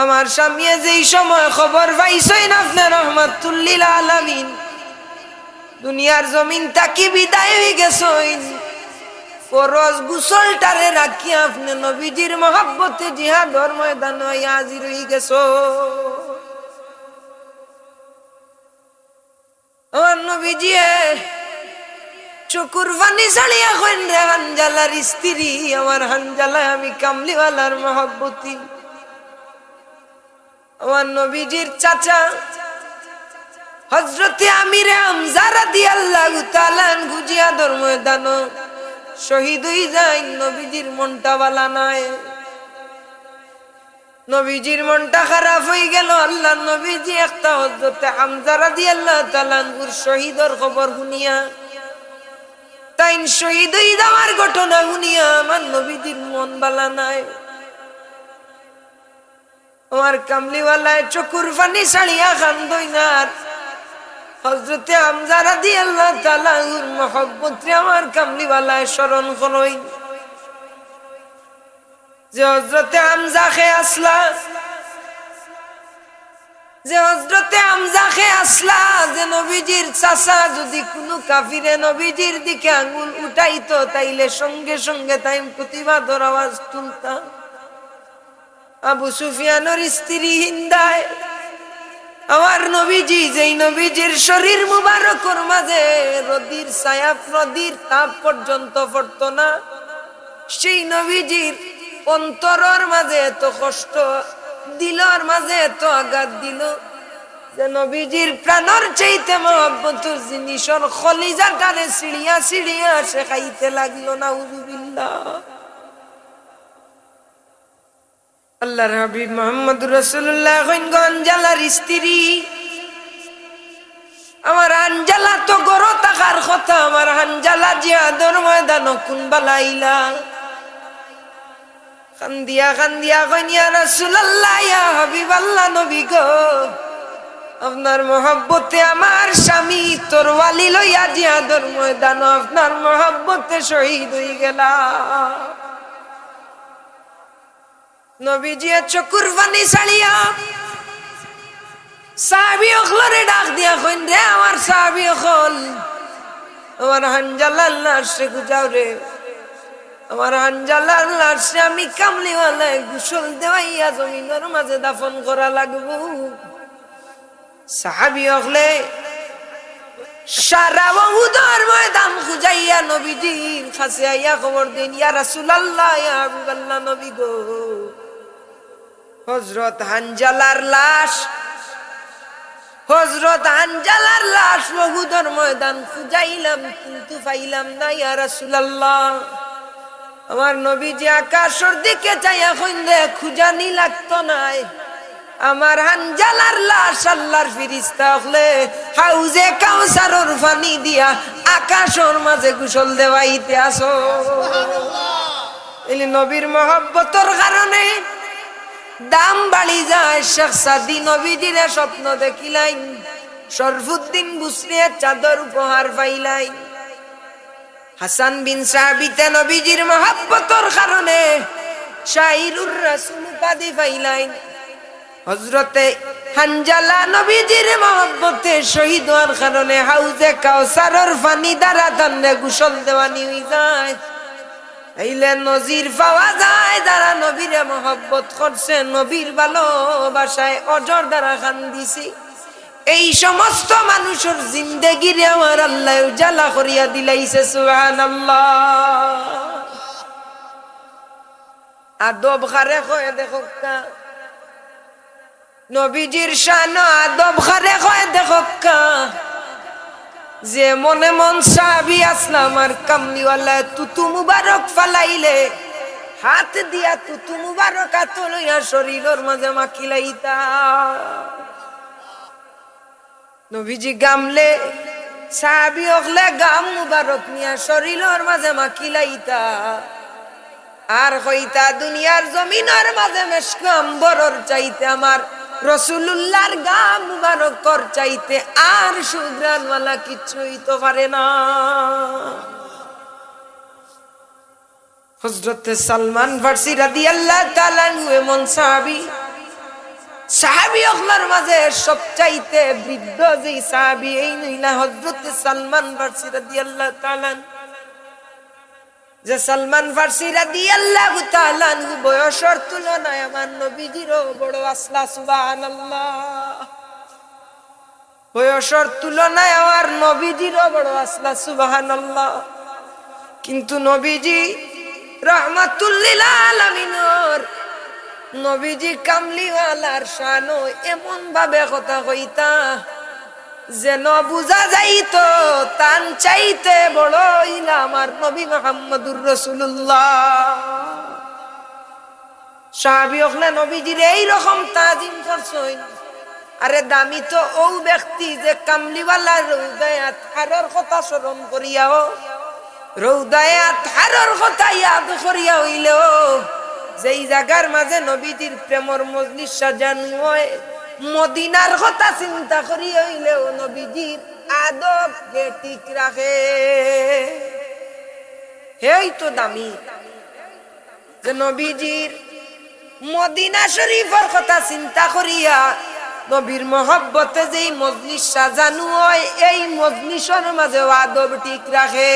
আমার স্বামী যেই সময় খবর পাইছেন আপনি রহমাতুল লিল আলামিন, দুনিয়ার জমিন তাকি বিদায় হয়ে গেছেন, ফরজ গোসলটারে রাখি আপনি নবীজির মহব্বতে জিহাদের ময়দানে হাজির হয়ে গেছো। আমার নবীজি চকুর পানি ছাড়িয়া কইন, রে হানজালার স্ত্রী, আমার হানজালা আমি কামলিওয়ালার মহব্বতী। আমার নবীজির চাচা হযরতে আমিরে হামজা রাদিয়াল্লাহু তাআলা আনহু জিহাদের ময়দানে শহীদ হয়ে যায়। নবীজির মনটা ভালো নাই, নবীজির মনটা খারাপ হয়ে গেল। আল্লাহ নবীজি একটা হযরতে হামজা রাদিয়াল্লাহু তাআলা আনহুর শহীদের খবর শুনিয়া, তাই শহীদ হয়ে যাওয়ার ঘটনা শুনিয়া আমার নবীজির মন ভালো নাই। আমার কামলিওয়ালায় চকুর পানি ছাড়িয়া কান্দই না। হযরতে হামজা রাদিয়াল্লাহু তাআলা আনহুর মহব্বতে আমার কামলিওয়ালায় স্মরণ করই যে হযরতে হামজা খে আসলা, যে হযরতে হামজা খে আসলা, যে নবীজির চাচা যদি কোনো কাফিরে নবীজির দিকে আঙ্গুল উঠাইতো তাইলে সঙ্গে সঙ্গে তাই প্রতিবাদের আওয়াজ তুলতা। আবু সুফিয়ানের স্ত্রী হিন্দায় আমার নবীজি, যেই নবীজির শরীর মুবারকর মাঝে রদির ছায়া নদীর তাপ পর্যন্ত পড়তো না, সেই নবীজির অন্তরের মাঝে এত কষ্ট, দিলের মাঝে এত আঘাত দিল যে নবীজির প্রাণর চাইতে মহব্বতের জিনিসের খলিজাটারে সিঁড়িয়া সিঁড়িয়া সে খাইতে লাগলো। নাউযুবিল্লাহ। আল্লাহর হাবিব মুহাম্মদুর রাসূলুল্লাহ হানজালার স্ত্রী। আমার হানজালা তো গরো থাকার কথা, আমার হানজালা জিহাদের ময়দান কোন বালাইলা কান্দিয়া কান্দিয়া কইন ইয়া রাসূলুল্লাহ, ইয়া হাবিবাল্লাহ, নবী গো, আপনার মহব্বতে আমার স্বামী তরওয়ালি লইয়া জিহাদের ময়দান আপনার মহব্বতে শহীদ হয়ে গেলা। নবীজি চকুর পানি ছাড়িয়া সাহাবী অখলরে ডাক দিয়া কইন, রে আমার সাহাবী অখল, আমার হানজালার লাশে গুজাও রে, আমার হানজালার লাশে আমি কামলিওয়ালায় গোসল দেওয়াইয়া জমিনের মাঝে দাফন করা লাগবো। সাহাবী অখলে সারা উহুদের ময়দান খুঁজাইয়া নবীজির কাছে আইয়া খবর দেন, ইয়া রাসূলুল্লাহ, ইয়া হাবিবাল্লাহ, নবী গো, হযরত হানজালার লাশ, হযরত হানজালার লাশ উহুদের ময়দান খুঁজাইলাম কিন্তু পাইলাম না। ইয়া রাসূলুল্লাহ, আমার নবীজি আকাশের দিকে চাইয়া কইন, রে খুঁজানি লাগতো নাই, আমার হানজালার লাশ আল্লাহর ফেরেশতা হলে হাউজে কাউসারের পানি দিয়া আকাশের মাঝে গোসল দেওয়াইতে আসো। এই নবীর মহব্বতের কারণে দাম বাড়ি যায়। শেখ সাদি নবীজির স্বপ্ন দেখিলাইন, শরফুদ্দিন বুসরির চাদর উপহার পাইলাই। হাসান বিন সাবিতে নবীজির মহব্বতের কারণে শাহিরুর রাসূল উপাধি পাইলাইন। হযরতে হানজালা নবীজির মহব্বতে শহীদ হওয়ার কারণে হাউজে কাউসারের পানি দ্বারা তান্নে গোসল দেওয়ানি হয়ে যায়। এইলে নজির পাওয়া যায়, যারা নবীরে মহব্বত করছে, নবীর ভালোবাসায় অজর দ্বারা কান্দিছি, এই সমস্ত মানুষের জিন্দেগিরে আমার আল্লাহ উজালা করিয়া দিলাইছে। সুবহানাল্লাহ। আদব খারে কয়ে দেখো কা, নবীজির শান আদব খারে কয়ে দেখো কা, যে মনে মন সাহাবী আসলাম আর কামলিওয়ালা তুতু মুবারক ফালাইলে হাত দিয়া তুতু মুবারক হাত লইয়া শরীরের মাঝে মাখিলাইতা। নবীজি গামলে সাহাবী হলে গাম মুবারক নিয়া শরীরের মাঝে মাখিলাইতা আর কইতা, দুনিয়ার জমিনের মাঝে মেশক আম্বরের চাইতে আমার রাসূলুল্লাহর গাম মুবারকর চাইতে আর সুগ্রানওয়ালা কিছুই তো পারে না। হযরত সালমান ফারসি রাদিয়াল্লাহু তাআলা আনহু এমন সাহাবী, সাহাবী হলার মাঝে সবচাইতে বৃদ্ধ যেই সাহাবী এই নইলা হযরত সালমান ফারসি রাদিয়াল্লাহু তাআলা। যে সালমান ফারসি রাদিয়াল্লাহু তাআলা আনহু বয়সের তুলনায় আমার নবীজিরও বড় আসলা। সুবহানাল্লাহ। বয়সের তুলনায় আমার নবীজিরও বড় আসলা। সুবহানাল্লাহ। কিন্তু নবীজি রাহমাতুল লিল আলামিনের নবীজি কামলিওয়ালার শানো এমন ভাবে কথা কইতা যেন বুঝা যাইতো তান চাইতে বড় ইলা আমার নবী মুহাম্মদুর রাসূলুল্লাহ। সাহাবী হলে নবীজির এইরকম তাজিম করছেন। আরে দামি তো ও ব্যক্তি যে কামলিওয়ালা রৌদায় আতহারের কথা স্মরণ করিয়াও, রৌদায় আতহারের কথা ইয়াদ করিয়া হইলেও যেই জায়গার মাঝে নবীজির প্রেমর মজলিস সাজানো হয়, মদিনার কথা চিন্তা করি হইলেও নবীজির আদব কে ঠিক রাখে। হেই তো দামি যে নবীজির মদিনা শরীফের কথা চিন্তা করিয়া নবীর মহব্বতে যেই মজলিস সাজানো হয়, এই মজলিসের মাঝে আদব ঠিক রাখে।